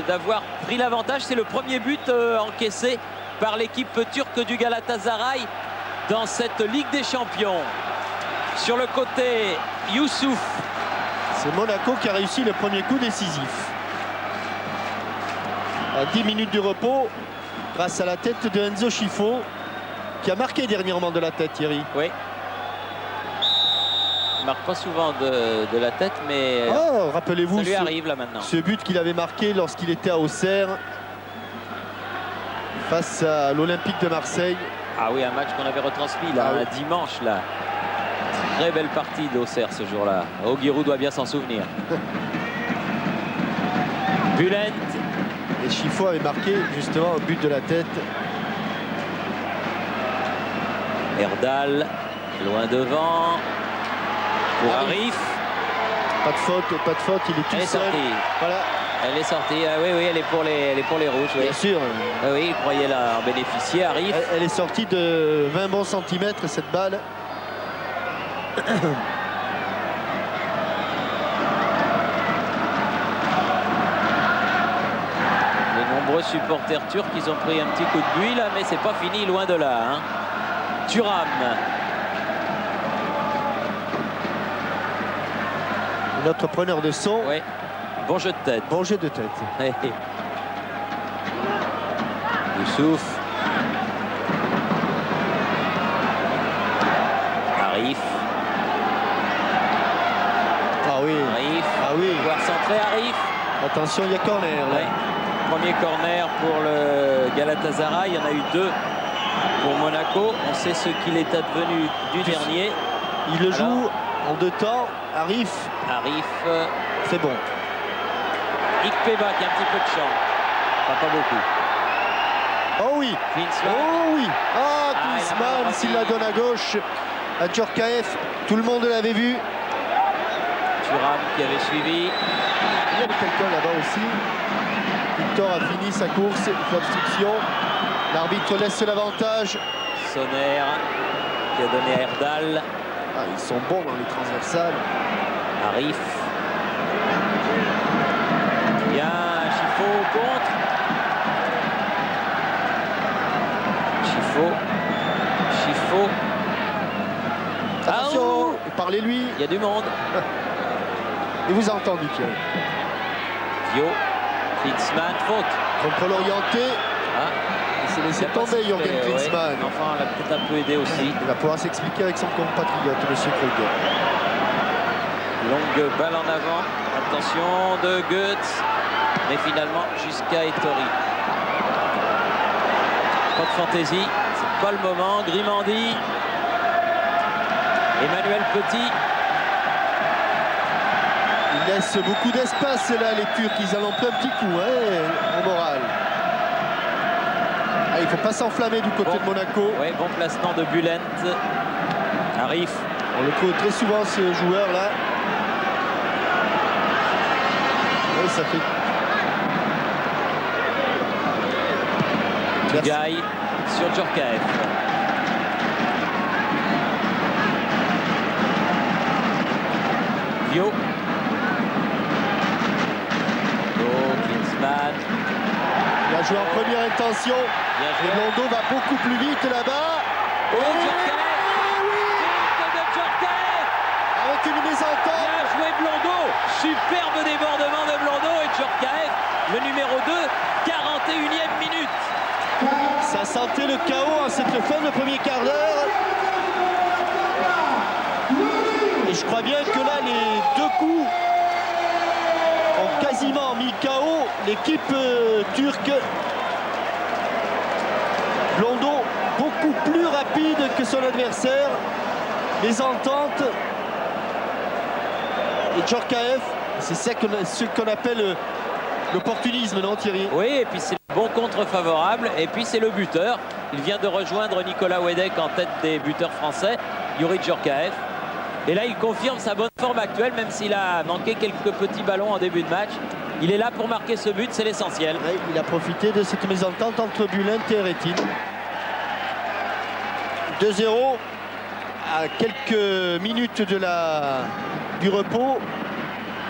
d'avoir pris l'avantage. C'est le premier but encaissé par l'équipe turque du Galatasaray dans cette Ligue des Champions. Sur le côté, Youssouf. C'est Monaco qui a réussi le premier coup décisif. À 10 minutes de repos, grâce à la tête de Enzo Chifo, qui a marqué dernièrement de la tête, Thierry. Oui. Il marque pas souvent de la tête, mais Oh, rappelez-vous ça lui arrive là maintenant. ce but qu'il avait marqué lorsqu'il était à Auxerre face à l'Olympique de Marseille. Ah oui, un match qu'on avait retransmis là, un dimanche là. Très belle partie d'Auxerre ce jour-là. Giroud doit bien s'en souvenir. Bülent. Et Chifo avait marqué justement un but de la tête. Erdal, loin devant. Pour Arif. Pas de faute, il est tout Elle est seul. sortie. Voilà. Elle est sortie. Ah, oui, elle est pour les rouges. Oui. Bien sûr. Ah, oui, il croyait en bénéficier. Arif. Elle est sortie de 20 bons centimètres, cette balle. Les nombreux supporters turcs, ils ont pris un petit coup de buis là, mais c'est pas fini, loin de là. Hein. Thuram. Notre preneur de son. Oui. Bon jeu de tête. Bon jet de tête. Youssouf. Arif. Ah oui. Arif. Ah oui. Pouvoir centrer Arif. Attention, il y a corner. Là. Ouais. Premier corner pour le Galatasaray. Il y en a eu 2 pour Monaco. On sait ce qu'il est advenu du dernier. Il le joue en 2 temps. Arif. C'est bon. Ikpeba qui a un petit peu de champ. Enfin, pas beaucoup. Oh oui. Klinsmann. Oh oui. Ah, il a Klinsmann, mal s'il la donne à gauche à Djorkaeff. Tout le monde l'avait vu. Thuram qui avait suivi. Il y avait quelqu'un là-bas aussi. Victor a fini sa course. Il fait obstruction. L'arbitre laisse l'avantage. Sonner qui a donné à Erdal. Ah, ils sont bons dans les transversales. Arif. Bien, Chifo contre. Chifo. Attention, parlez-lui. Il y a du monde. Il vous a entendu, Thierry. Vio. Klinsmann, faute. Contrôle orienté. Ah. Il s'est laissé Il a pas tomber, sifflé, Jürgen Klinsmann. ouais. Enfin, on l'a peut-être un peu aidé aussi. Il va pouvoir s'expliquer avec son compatriote, M. Kruger. Longue balle en avant. Attention de Goetz. Mais finalement, jusqu'à Ettori. Pas de fantaisie. C'est pas le moment. Grimandi. Emmanuel Petit. Ils laissent beaucoup d'espace là, les Turcs. Ils en ont pris un petit coup au moral. Ah, il ne faut pas s'enflammer du côté de Monaco. Oui, bon placement de Bülent. Arif. On le trouve très souvent ce joueur là. Oui, ça fait. Tugaï sur Djorkaeff. Vio. Klinsmann. Il a joué en première intention. Et Blondeau va beaucoup plus vite là-bas. Djorkaeff. De Djorkaeff. Avec une mésentente. Bien joué Blondeau. Superbe débordement de Blondeau et Djorkaeff, le numéro 2, 41e minute. Ça sentait le chaos en cette fin de premier quart d'heure. Et je crois bien que là, les deux coups ont quasiment mis KO l'équipe turque. Blondeau, beaucoup plus rapide que son adversaire. Les ententes. Et Djorkaeff, c'est ce qu'on appelle l'opportunisme, non Thierry? Oui, et puis c'est le bon contre favorable. Et puis c'est le buteur. Il vient de rejoindre Nicolas Wedek en tête des buteurs français, Youri Djorkaeff. Et là, il confirme sa bonne forme actuelle, même s'il a manqué quelques petits ballons en début de match. Il est là pour marquer ce but, c'est l'essentiel. Oui, il a profité de cette mésentente entre Bülent et Eretin. 2-0 à quelques minutes du repos.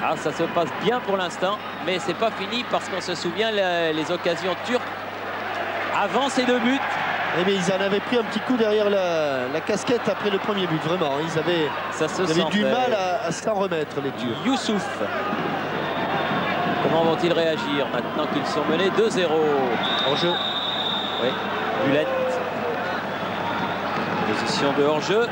Ah, ça se passe bien pour l'instant, mais c'est pas fini parce qu'on se souvient les occasions turques avant ces deux buts. Eh bien, ils en avaient pris un petit coup derrière la casquette après le premier but, vraiment. Ils avaient du mal à s'en remettre, les Turcs. Youssouf. Comment vont-ils réagir maintenant qu'ils sont menés 2-0? Hors-jeu. Oui, Bülent. Position de hors-jeu.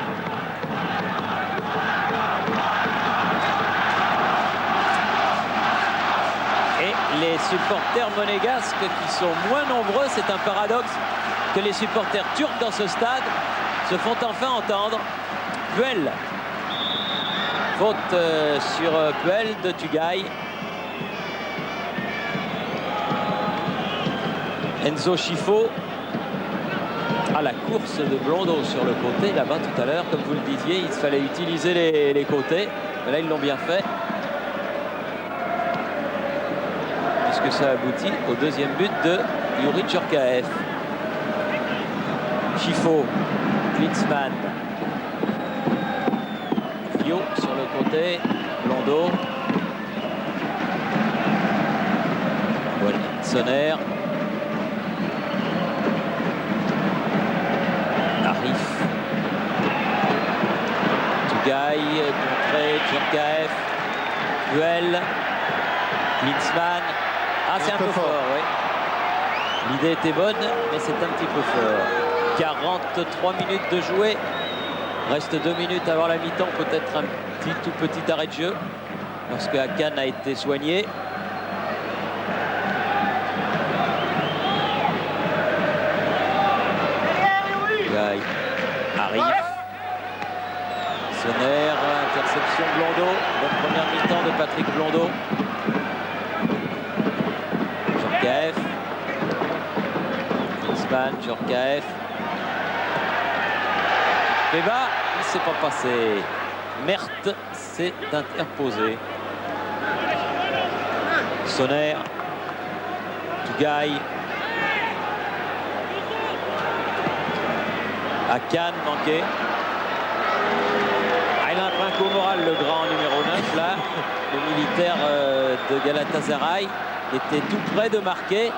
Et les supporters monégasques qui sont moins nombreux, c'est un paradoxe que les supporters turcs dans ce stade se font enfin entendre. Puel. Faute sur Puel de Tugaï. Enzo Schifo. À la course de Blondeau sur le côté, là-bas tout à l'heure, comme vous le disiez, il fallait utiliser les côtés. Mais là, ils l'ont bien fait. Puisque ça aboutit au deuxième but de Youri Djorkaeff. Schifo, Klinsmann. Fio sur le côté, Blondeau. Voilà, Sonner. Arif. Tugaï, contré, Djorkaeff. Puel. Klinsmann. Ah, c'est un peu fort, oui. L'idée était bonne, mais c'est un petit peu fort. 43 minutes de jouer. Reste 2 minutes avant la mi-temps, peut-être un tout petit arrêt de jeu. Lorsque Hakan a été soigné. Tugaï. Arif. Sonner, interception Blondeau. Bonne première mi-temps de Patrick Blondeau. Djorkaeff. Klinsmann, Djorkaeff. Beba, il ne s'est pas passé. Mert s'est interposé. Sonner. Tugaï. Hakan manqué. Ah, il a pris un coup moral, le grand numéro 9 là. Le militaire de Galatasaray était tout près de marquer.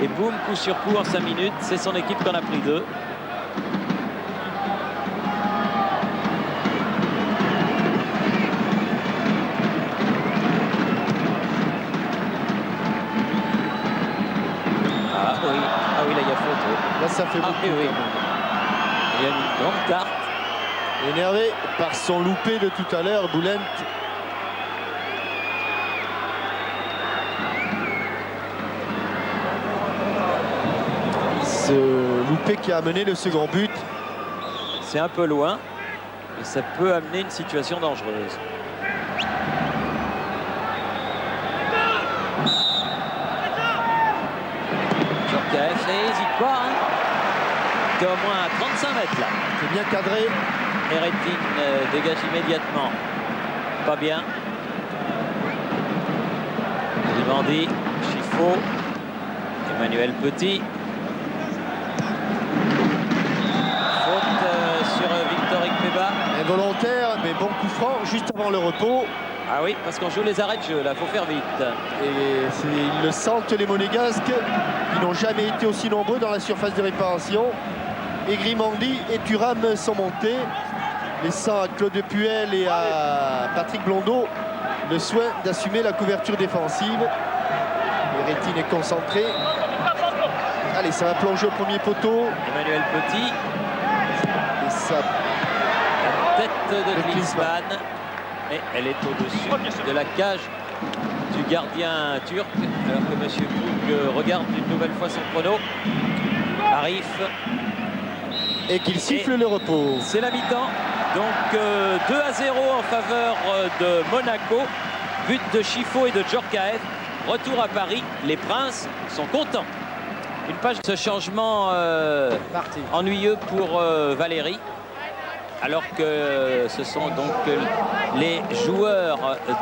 Et boum, coup sur coup en 5 minutes. C'est son équipe qui en a pris 2. Ah oui, là il y a faute. Là ça fait beaucoup. Oui. Il y a une grande carte. Énervé par son loupé de tout à l'heure, Bülent. Ce loupé qui a amené le second but. C'est un peu loin et ça peut amener une situation dangereuse. pas, hein. T'es au moins à 35 mètres là. C'est bien cadré. Eretin dégage immédiatement. Pas bien. Grimandi, Chiffo, Emmanuel Petit. Faute sur Victor Ikpeba. Involontaire, mais bon coup franc juste avant le repos. Ah oui, parce qu'on joue les arrêts de jeu là, faut faire vite. Et ils le sentent, les Monégasques, qui n'ont jamais été aussi nombreux dans la surface de réparation. Et Grimandi et Thuram sont montés, laissant à Claude Puel et à Patrick Blondeau le soin d'assumer la couverture défensive. Eretin est concentré. Allez, ça va plonger au premier poteau. Emmanuel Petit. Et ça... La tête de Klinsmann. Et elle est au-dessus de la cage du gardien turc. Alors que M. Krug regarde une nouvelle fois son chrono. Arif. Et qu'il siffle le repos. C'est la mi-temps. Donc 2-0 en faveur de Monaco. But de Chiffo et de Djorkaeff. Retour à Paris. Les Princes sont contents. Une page de ce changement ennuyeux pour Valérie. Alors que ce sont donc les joueurs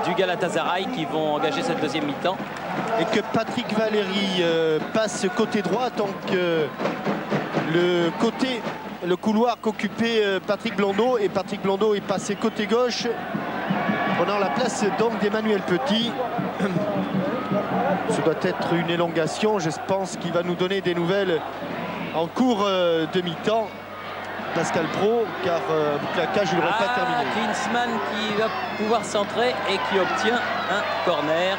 du Galatasaray qui vont engager cette deuxième mi-temps. Et que Patrick Valéry passe côté droit tant que le couloir qu'occupait Patrick Blondeau, et Patrick Blondeau est passé côté gauche prenant la place donc d'Emmanuel Petit. Ce doit être une élongation, je pense qu'il va nous donner des nouvelles en cours de mi-temps. Pascal Pro, car la cage ne pas terminé. Klinsmann qui va pouvoir centrer et qui obtient un corner.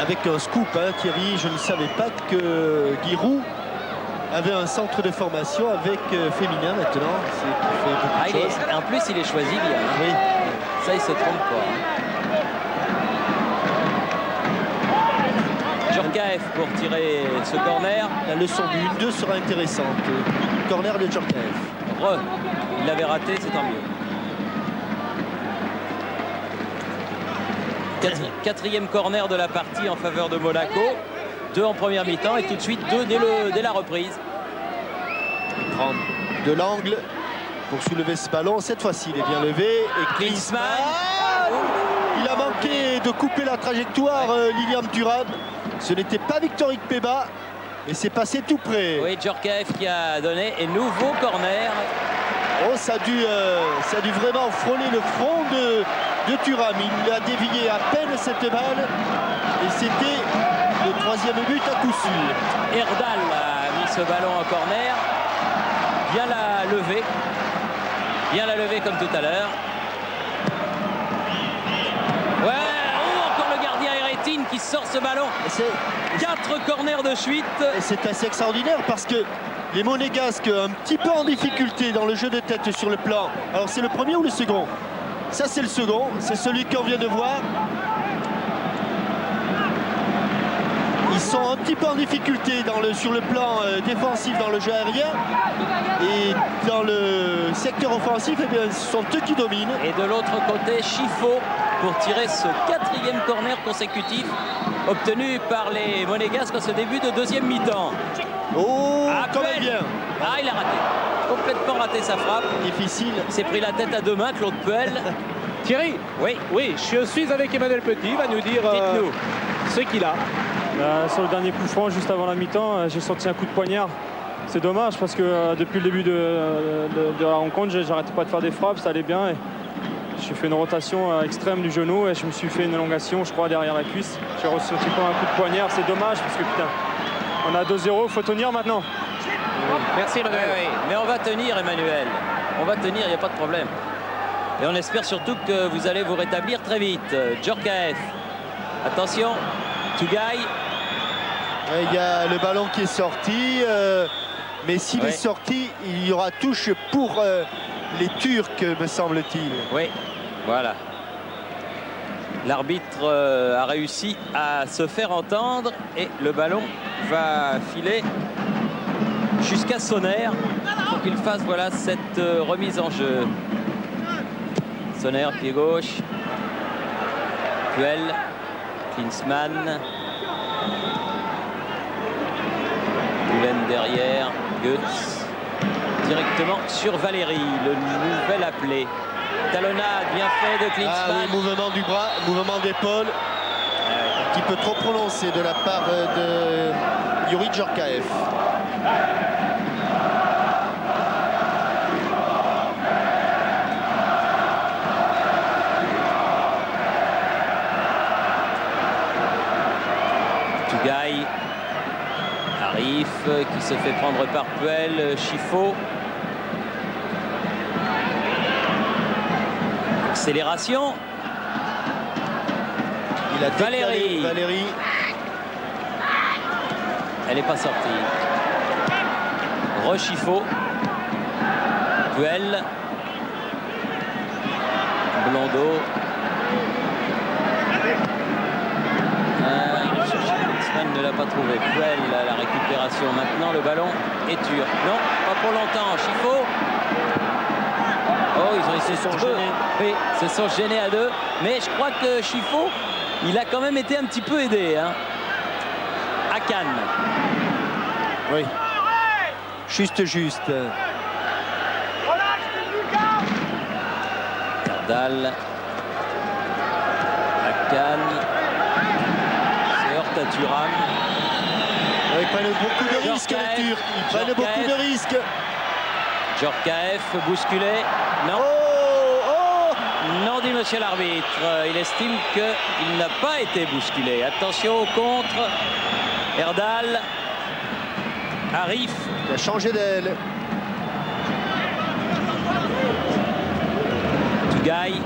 Avec un scoop, hein, Thierry, je ne savais pas que Giroud avait un centre de formation avec féminin maintenant. C'est qui fait beaucoup de choses. En plus, il est choisi bien. Hein. Oui. Ça, il se trompe pas. Hein. Djorkaeff pour tirer ce corner. La leçon du 1-2 sera intéressante. Corner de Djorkaeff. Il l'avait raté, c'est tant mieux. Quatrième corner de la partie en faveur de Monaco. 2 en première mi-temps et tout de suite 2 dès la reprise. Il prend de l'angle pour soulever ce ballon. Cette fois-ci, il est bien levé. Et Klinsmann. Il a manqué de couper la trajectoire, Lilian Thuram. Ce n'était pas Victor Ikpeba. Et c'est passé tout près. Oui, Djorkaeff qui a donné un nouveau corner. Oh, ça a dû vraiment frôler le front de Thuram. Il a dévié à peine cette balle. Et c'était le 3e but à coup sûr. Erdal a mis ce ballon en corner. Bien la lever. Bien la lever comme tout à l'heure. Ouais, encore le gardien Eretin qui sort ce ballon. 4 corners de suite. Et c'est assez extraordinaire parce que les Monégasques un petit peu en difficulté dans le jeu de tête sur le plan. Alors c'est le premier ou le second? Ça c'est le second, c'est celui qu'on vient de voir. Ils sont un petit peu en difficulté sur le plan défensif dans le jeu aérien. Et dans le secteur offensif, eh bien, ce sont eux qui dominent. Et de l'autre côté, Chiffo pour tirer ce 4e corner consécutif obtenu par les Monégasques en ce début de deuxième mi-temps. Oh, quand même bien. Ah, il a raté. Complètement raté sa frappe. Difficile. Il s'est pris la tête à 2 mains, Claude Puel. Thierry, oui, je suis avec Emmanuel Petit, il va nous dire ce qu'il a. Sur le dernier coup franc, juste avant la mi-temps, j'ai senti un coup de poignard. C'est dommage parce que depuis le début de la rencontre, j'arrêtais pas de faire des frappes, ça allait bien. Et j'ai fait une rotation extrême du genou et je me suis fait une élongation, je crois, derrière la cuisse. J'ai ressenti comme un coup de poignard, c'est dommage parce que putain, on a 2-0, il faut tenir maintenant. Merci Emmanuel. Oui, mais on va tenir, Emmanuel. On va tenir, il n'y a pas de problème. Et on espère surtout que vous allez vous rétablir très vite. Djorkaeff, attention, Tugay. Il y a le ballon qui est sorti, mais s'il est sorti, il y aura touche pour les Turcs, me semble-t-il. Oui, voilà. L'arbitre a réussi à se faire entendre et le ballon va filer jusqu'à Sonner pour qu'il fasse voilà, cette remise en jeu. Sonner, pied gauche. Puel, Klinsmann. Boulen derrière, Goetz directement sur Valéry, le nouvel appelé. Talonnade bien fait de Klinsmann. Ah oui, mouvement du bras, mouvement d'épaule. Un petit peu trop prononcé de la part de Youri Djorkaeff. Tougaï, Arif qui se fait prendre par Puel, Chifo. Accélération. Il a Valéry. Valéry. Elle n'est pas sortie. Rechifo. Puel. Blondeau. Klinsmann ne l'a pas trouvé. Puel à la récupération. Maintenant le ballon est dur. Non, pas pour longtemps. Chifo. Oh, ils ont essayé de se gêner. Oui, se sont gênés à deux. Mais je crois que Chifo, il a quand même été un petit peu aidé. Hein. À Cannes. Oui. Juste. Erdal. À Cannes. C'est heurte à Thuram. Ils prennent beaucoup de risques, les Turcs. Ils prennent beaucoup de risques. Djorkaeff bousculé. Non. Oh. Non, dit monsieur l'arbitre. Il estime qu'il n'a pas été bousculé. Attention au contre. Erdal. Arif. Il a changé d'aile. Tougaï.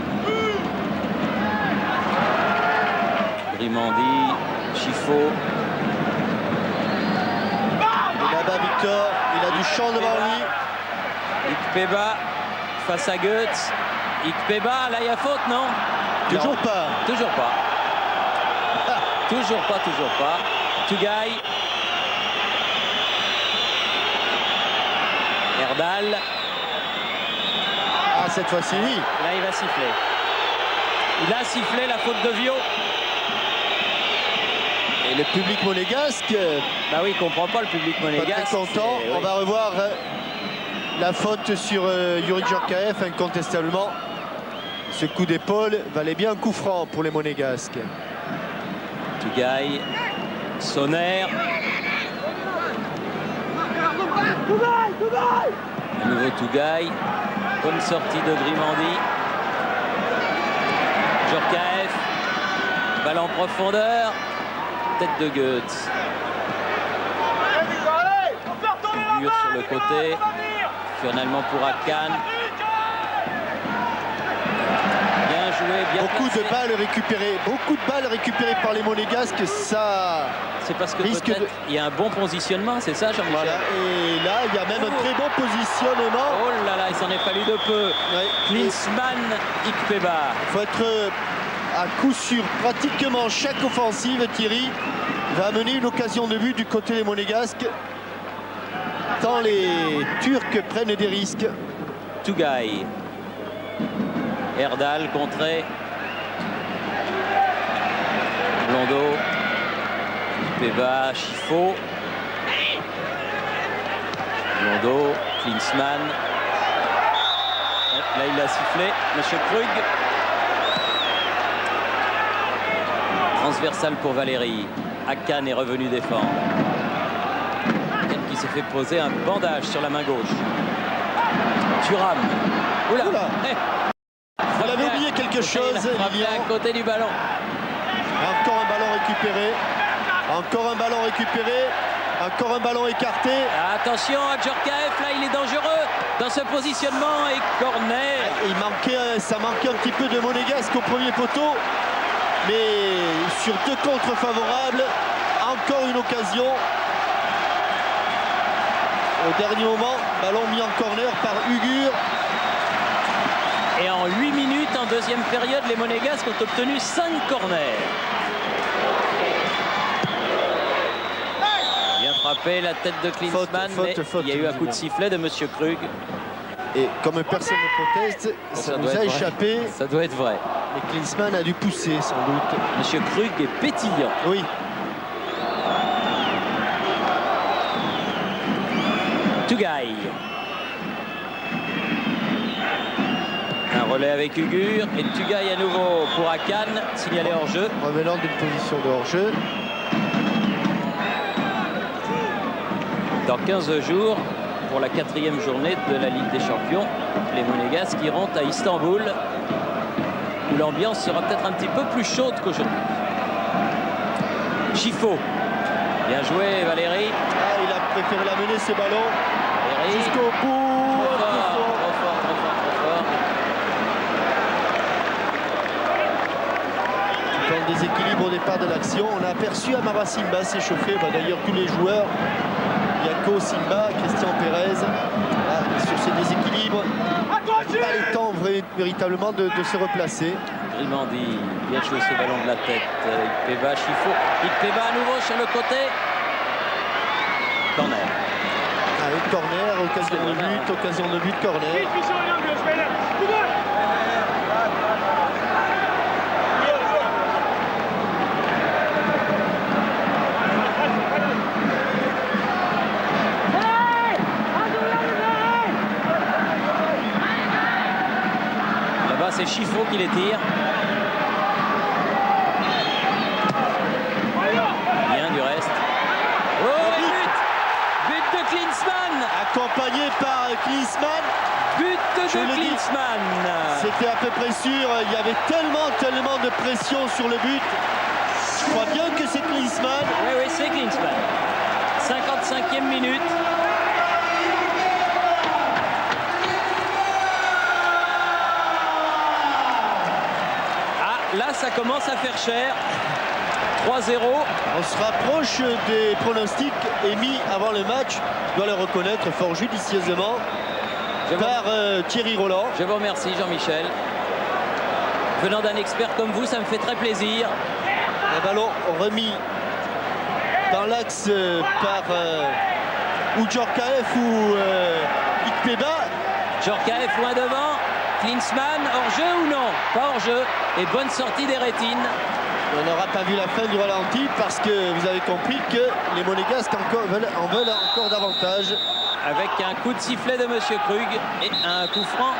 Grimandi. Chifo. Et là-bas, Victor, il a du champ devant lui. Ikpeba face à Goetz. Ikpeba, là il y a faute, non? Toujours Non. pas. Toujours pas. Toujours pas. Tougaï. Erdal. Ah, cette fois-ci, oui. Là il va siffler. Il a sifflé la faute de Vio. Et le public monégasque, Bah oui, il comprend pas le public pas monégasque. très content. c'est- On oui. va revoir la faute sur Youri Djorkaeff, incontestablement. Ce coup d'épaule valait bien un coup franc pour les monégasques. Tougaï. Sonner. À nouveau Tougaï. Bonne sortie de Grimandi. Djorkaeff. Balle en profondeur. Tête de Goetz. Figure sur le côté. Finalement pour Akan. Bien joué, bien Beaucoup placé. de balles récupérées par les monégasques, ça. C'est parce que risque peut-être de- il y a un bon positionnement, c'est ça Jean-Michel? Voilà. Et là, il y a même un très bon positionnement. Oh là là, il s'en est fallu de peu. Ouais. Klinsmann, Ikpeba. Il faut être à coup sûr pratiquement chaque offensive. Thierry va amener une occasion de but du côté des monégasques. Tant les Turcs prennent des risques. Tougaï. Erdal contré. Blondeau. Ikpeba, Chifo. Blondeau, Klinsmann. Là, il a sifflé. Monsieur Krug. Transversal pour Valéry. Akan est revenu défendre. Akan qui s'est fait poser un bandage sur la main gauche. Thuram. Oula, Oula. Eh. Vous avez oublié quelque chose, Il a frappé Lilian. à côté du ballon. Encore un ballon récupéré. Encore un ballon récupéré. Encore un ballon écarté. Attention à Djorkaeff, là il est dangereux dans ce positionnement et corner. Ça manquait un petit peu de monégasque au premier poteau. Mais sur deux contres favorables, encore une occasion. Au dernier moment, ballon mis en corner par Ugur. Et en 8 minutes, en deuxième période, les Monégasques ont obtenu 5 corners. Bien frappé, la tête de Klinsmann, mais faute, il y a eu un coup de évidemment. sifflet de Monsieur Krug. Et comme personne ne proteste, ça doit nous être a vrai. échappé. Ça doit être vrai. Et Klinsmann a dû pousser sans doute. Monsieur Krug est pétillant. Oui. Tugay. Un relais avec Ugur et Tugay à nouveau pour Akan, signalé hors-jeu. Revenant d'une position de hors-jeu. Dans 15 jours, pour la 4e journée de la Ligue des Champions, les Monégasques iront à Istanbul, où l'ambiance sera peut-être un petit peu plus chaude qu'aujourd'hui. Chifo. Bien joué, Valérie. Ah, il a préféré la mener, ce ballon. Valérie. Jusqu'au bout. Trop fort. Dans le déséquilibre au départ de l'action, on a aperçu Amara Simba s'échauffer. D'ailleurs, tous les joueurs, Yako, Simba, Christian Pérez, sur ces déséquilibres, pas le temps véritablement de se replacer. Grimandi, bien joué ce ballon de la tête. Ikpeba, Chifo. Ikpeba à nouveau sur le côté. Corner. Corner, occasion de but, corner. Là-bas, c'est Chifo qui les tire. Bien du reste. Oh, et but de Klinsmann. Accompagné par Klinsmann. But de Klinsmann. C'était à peu près sûr. Il y avait tellement de pression sur le but. Je crois bien que c'est Klinsmann. Oui, c'est Klinsmann. 55e minute. Là, ça commence à faire cher. 3-0. On se rapproche des pronostics émis avant le match. Je dois le reconnaître fort judicieusement par Thierry Roland. Je vous remercie, Jean-Michel. Venant d'un expert comme vous, ça me fait très plaisir. Un ballon remis dans l'axe par ou Djorkaeff ou Ikpeba. Djorkaeff loin devant. Klinsmann, hors-jeu ou non? Pas hors-jeu. Et bonne sortie des rétines. On n'aura pas vu la fin du ralenti parce que vous avez compris que les Monégasques en veulent encore davantage. Avec un coup de sifflet de Monsieur Krug et un coup franc.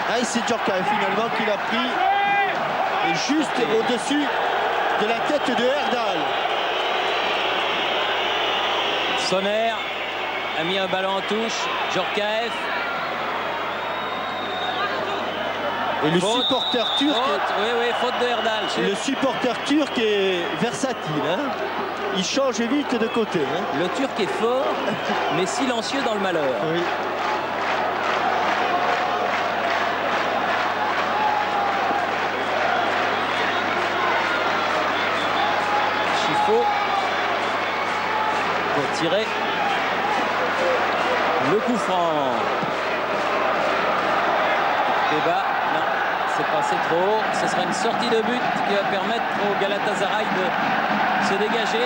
Ah, c'est Djorkaeff finalement qui l'a pris. Et juste au-dessus de la tête de Erdal. Sonner a mis un ballon en touche. Djorkaeff. Et le supporter turc. Faute de Erdal. Le supporter turc est versatile. Hein, il change vite de côté. Hein. Le Turc est fort, mais silencieux dans le malheur. Oui. Chifo pour tirer le coup franc. Débat. C'est passé trop haut. Ce sera une sortie de but qui va permettre au Galatasaray de se dégager.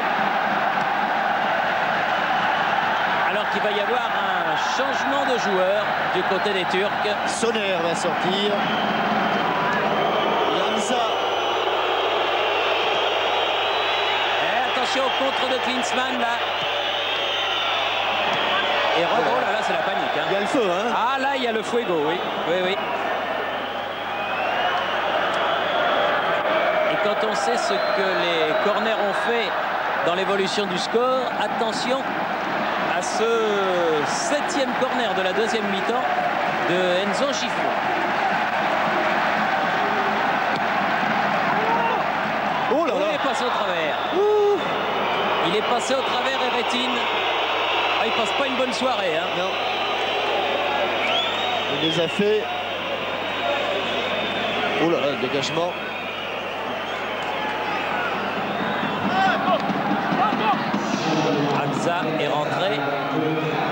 Alors qu'il va y avoir un changement de joueur du côté des Turcs. Sonner va sortir. Lamza. Et attention au contre de Klinsmann là. Et oh là là, c'est la panique. Hein. Il y a le feu, hein. Ah là, il y a le fuego, oui. Oui. Quand on sait ce que les corners ont fait dans l'évolution du score, attention à ce 7e corner de la deuxième mi-temps de Enzo Chifo. Oh là là. Il est passé au travers. Il est passé au travers et rétine. Ah, il passe pas une bonne soirée. Hein. Non. Il les a fait. Oh là là, le dégagement. Hamza est rentré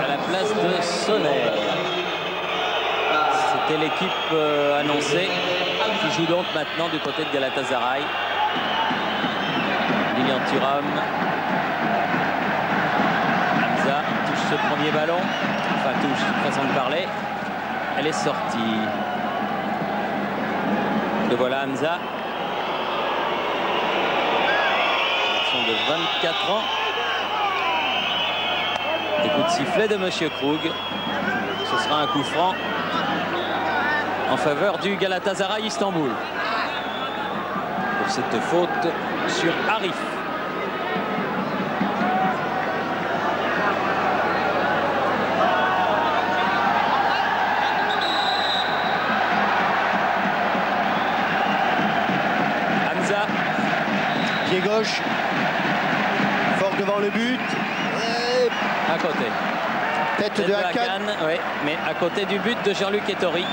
à la place de Sonner. C'était l'équipe annoncée qui joue donc maintenant du côté de Galatasaray. Lilian Thuram. Hamza touche ce premier ballon. Enfin touche, façon de parler. Elle est sortie. Le voilà Hamza. Garçon de 24 ans. Coup de sifflet de Monsieur Krug. Ce sera un coup franc en faveur du Galatasaray Istanbul. Pour cette faute sur Arif. Hamza. Pied gauche. Fort devant le but. Et À côté. tête de Hakan. Oui, mais à côté du but de Jean-Luc Ettori,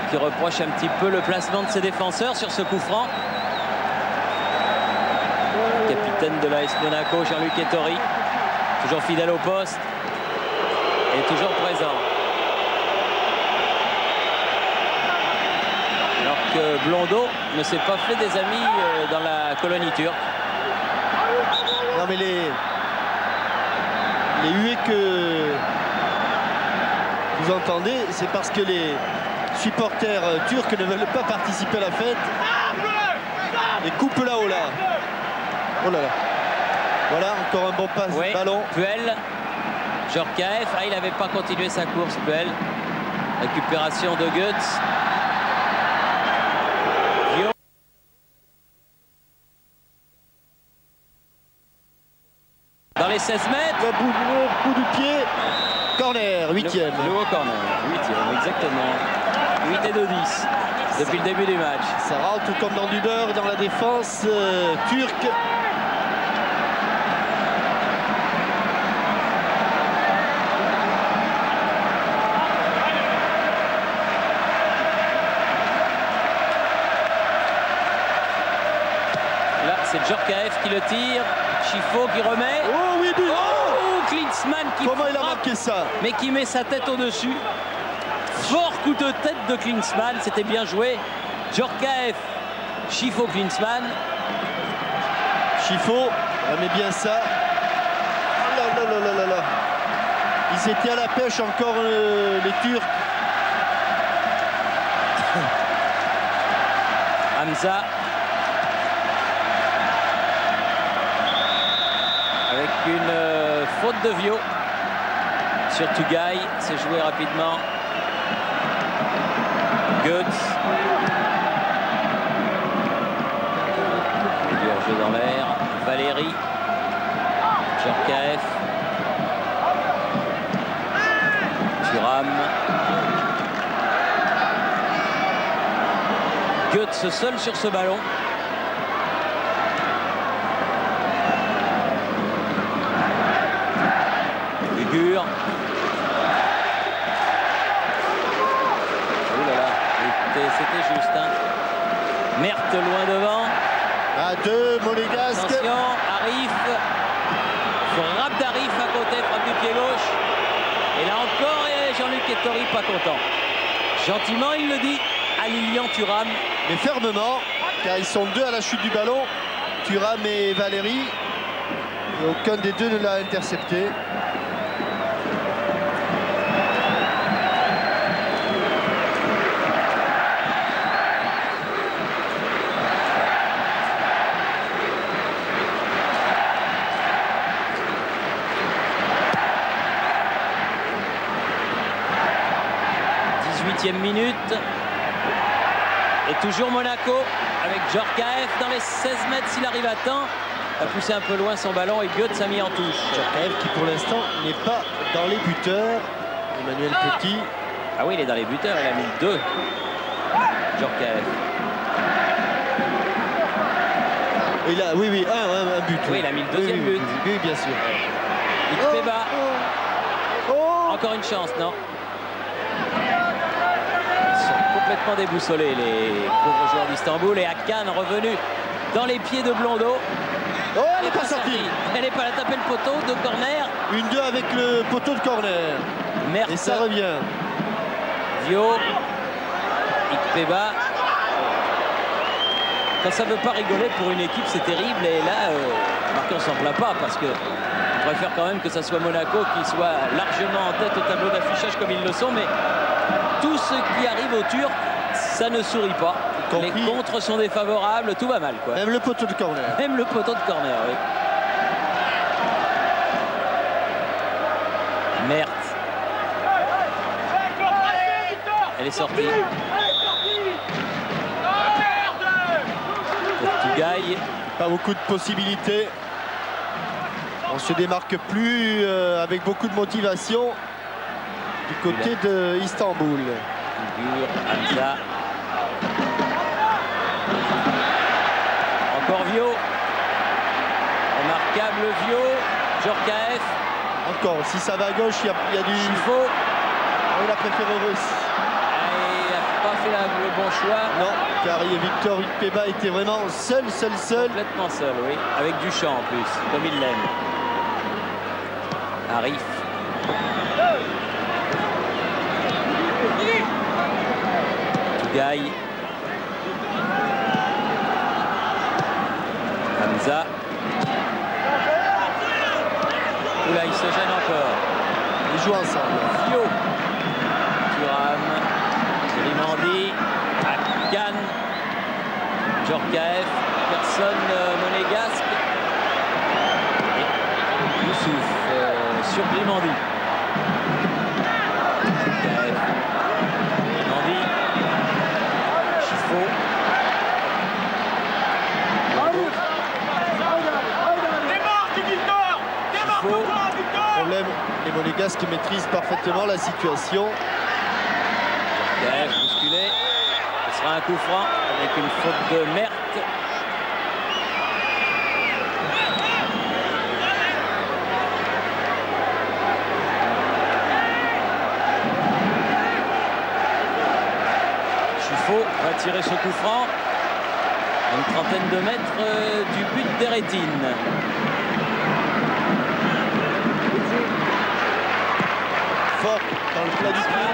qui reproche un petit peu le placement de ses défenseurs sur ce coup franc. Capitaine de l'AS Monaco, Jean-Luc Ettori, toujours fidèle au poste et toujours présent. Alors que Blondeau ne s'est pas fait des amis dans la colonie turque. Non mais les huées que vous entendez, c'est parce que les supporters turcs ne veulent pas participer à la fête. Et coupe là-haut là. Oh là là. Voilà, encore un bon passe Oui, ballon. Puel, Djorkaeff. Ah, il n'avait pas continué sa course, Puel. Récupération de Götze. Vio. Dans les 16 mètres. Le bout du pied. Corner, 8e. Nouveau corner, 8e, exactement. 8 et 2, 10 depuis le début du match. Ça rentre comme dans du beurre dans la défense turque. Là, c'est Djorkaeff qui le tire. Chifo qui remet. Oh oui, but. Oh, Klinsmann qui Comment il a frappe, marqué ça? mais qui met sa tête au-dessus. Fort coup de tête de Klinsmann, c'était bien joué. Djorkaeff, Chifo, Klinsmann. Chifo, aimait bien ça. Oh là là là là là là. Ils étaient à la pêche encore les Turcs. Hamza. Avec une faute de Vio sur Tugay, c'est joué rapidement. Götze. Jeu dans l'air. Valéry. Djorkaeff. Thuram. Götze seul sur ce ballon. Gugur. Oh là là, c'était juste. Hein. Merthe loin devant. À deux, Monégasque. Attention, Arif. Frappe d'Arif à côté, frappe du pied gauche. Et là encore, Jean-Luc Ettori pas content. Gentiment, il le dit à Lilian Thuram. Mais fermement, car ils sont deux à la chute du ballon. Thuram et Valéry. Et aucun des deux ne l'a intercepté. Minute. Et toujours Monaco avec Djorkaeff dans les 16 mètres s'il arrive à temps. A poussé un peu loin son ballon et Götze a mis en touche. Djorkaeff qui pour l'instant n'est pas dans les buteurs. Emmanuel Petit. Ah oui, il est dans les buteurs, il a mis 2. Djorkaeff. Il a, oui, un but. Oui, il a mis le deuxième but. Oui, bien sûr. Ikpeba. Oh. Encore une chance, non? Complètement déboussolés les pauvres joueurs d'Istanbul et Hakan revenu dans les pieds de Blondeau. Oh, elle n'est pas sortie. Elle n'est pas à taper le poteau de corner. Une 2 avec le poteau de corner. Merthe. Et ça revient. Vio. Ikpeba. Quand ça ne veut pas rigoler pour une équipe, c'est terrible. Et là, on s'en plaint pas parce que on préfère quand même que ça soit Monaco qui soit largement en tête au tableau d'affichage comme ils le sont. Mais tout ce qui arrive aux Turcs, ça ne sourit pas. Les contres sont défavorables, tout va mal, quoi. Même le poteau de corner. Même le poteau de corner, oui. Mert. Elle est sortie. Pour Tougaï. Pas beaucoup de possibilités. On se démarque plus avec beaucoup de motivation du côté de Istanbul. Figure, Hamza. Encore Vio. Remarquable Vio. Djorkaeff. Encore, si ça va à gauche, il y a du... Chifo. Il a préféré Russie. Il n'a pas fait le bon choix. Non, car Victor Ikpeba était vraiment seul. Complètement seul, oui. Avec Duchamp en plus, comme il l'aime. Arif. Tougaï. Hamza. Oula, il se gêne encore. Ils jouent ensemble. Fio. Thuram. Grimandi. Akan. Djorkaeff. Personne monégasque. Et Youssouf sur Grimandi. Djorkaeff. Grimandi. Chifo. Problème, les Monégasques maîtrisent parfaitement la situation. Djorkaeff bousculé. Ce sera un coup franc avec une faute de Mert. Chifo va tirer ce coup franc à une trentaine de mètres du but d'Eretine. Fort dans le plat du pied.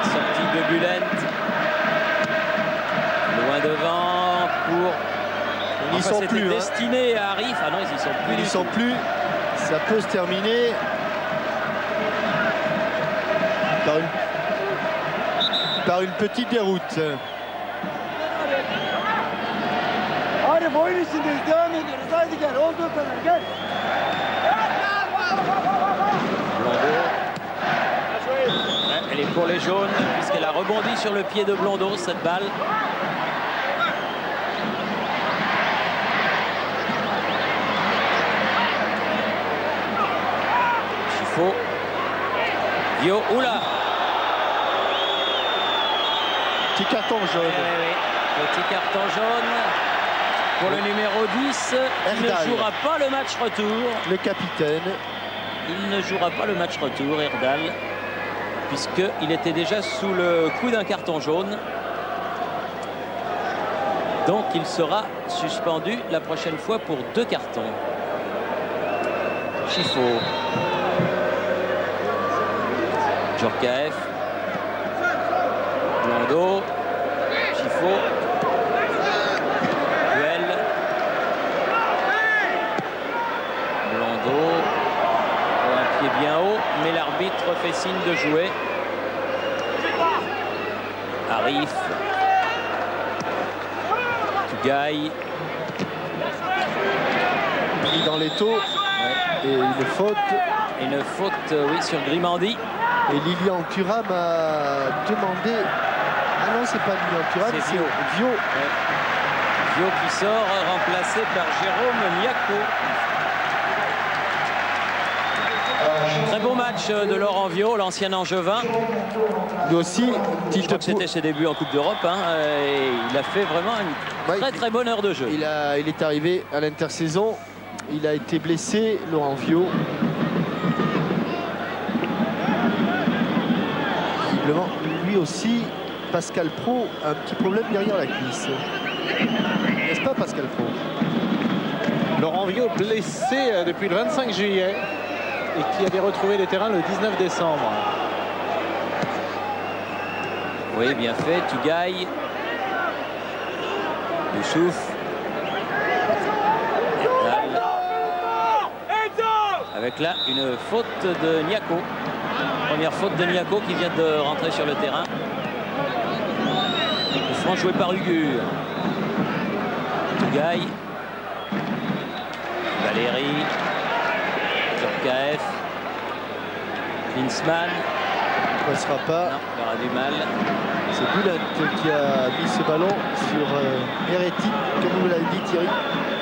Sortie de Bulent. Loin devant pour... Ils n'y sont c'était plus. destiné à Arif. Ah non, ils y sont plus. Ils n'y sont plus. Ça peut se terminer par une petite déroute. Arif oyun içindeyiz. Devam ediyoruz. Haydi gel. Olduğu kadar gel. Blondeau. Elle est pour les jaunes puisqu'elle a rebondi sur le pied de Blondeau, cette balle. Chifo. Vio. Oula. Petit carton jaune. Oui. Petit carton jaune pour le numéro 10. Il ne Erdal. jouera pas le match retour. Le capitaine. Il ne jouera pas le match retour, Erdal, puisqu'il était déjà sous le coup d'un carton jaune. Donc il sera suspendu la prochaine fois pour 2 cartons. Chifo. Djorkaeff. Blondeau. Chifo. Duel. Blondeau. Un pied bien haut, mais l'arbitre fait signe de jouer. Arif. Tougaï. Pris dans les taux. Et une faute. Une faute, oui, sur Grimandi. Et Lilian Thuram a demandé... Ah non, c'est pas Lilian Thuram, C'est c'est Vio. Vio. Vio qui sort, remplacé par Jérôme Niaco. Très beau match de Laurent Vio, l'ancien Angevin. Lui aussi, Je crois que c'était ses débuts en Coupe d'Europe. Et il a fait vraiment une très bonne heure de jeu. Il est arrivé à l'intersaison. Il a été blessé, Laurent Vio. Visiblement, lui aussi, Pascal Pro a un petit problème derrière la cuisse. N'est-ce pas, Pascal Pro? Laurent Vio blessé depuis le 25 juillet et qui avait retrouvé les terrains le 19 décembre. Oui, bien fait. Tougaï. Youssouf. Erdal. Avec là une faute de Niaco. Première faute de Niaco qui vient de rentrer sur le terrain. Le franc joué par Ugur. Tougaï. Valéry, Djorkaeff, Klinsmann. Il ne passera pas. Non, il aura du mal. C'est Bulent qui a mis ce ballon sur Eretin, comme vous l'avez dit Thierry,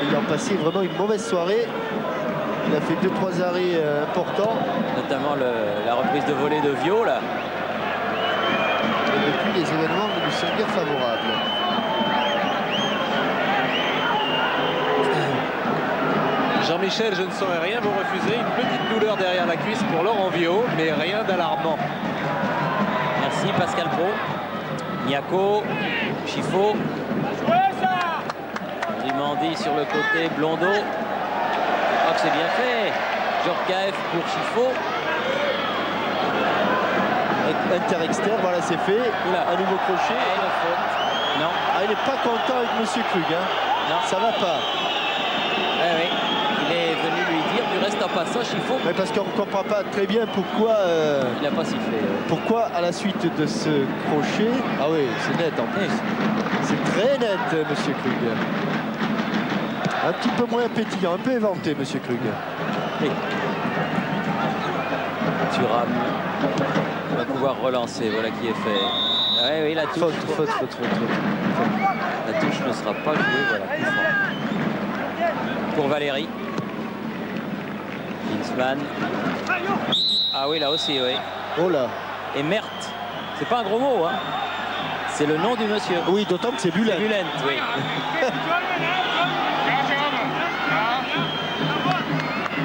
ayant passé vraiment une mauvaise soirée. Il a fait 2-3 arrêts importants. Notamment la reprise de volée de Vio là. Et depuis, les événements ne lui sont guère favorables. Jean-Michel, je ne saurais rien vous refuser. Une petite douleur derrière la cuisse pour Laurent Vio, mais rien d'alarmant. Merci Pascal Pro. Niako, Chifo. Rimandi sur le côté, Blondeau. Oh, c'est bien fait. Djorkaeff pour Chifo. Inter-externe, voilà, c'est fait. Oula. Un nouveau crochet. Et la faute. Non. Ah, il n'est pas content avec Monsieur Krug. Hein. Non. Ça va pas. Oui. Il est venu lui dire du reste en passant, Chifo. Mais parce qu'on ne comprend pas très bien pourquoi, Il n'a pas sifflé. pourquoi à la suite de ce crochet. Ah oui, c'est net en plus. C'est très net, Monsieur Krug. Un petit peu moins pétillant, un peu éventé, Monsieur Krug. Thuram va pouvoir relancer. Voilà qui est fait. Oui, la touche. Faute. La touche ne sera pas jouée. Voilà. Coup franc. Pour Valéry. Klinsmann. Ah oui, là aussi, oui. Oh là. Et Mert. C'est pas un gros mot, hein. C'est le nom du monsieur. Oui, d'autant que c'est Bulent. C'est Bulent, oui.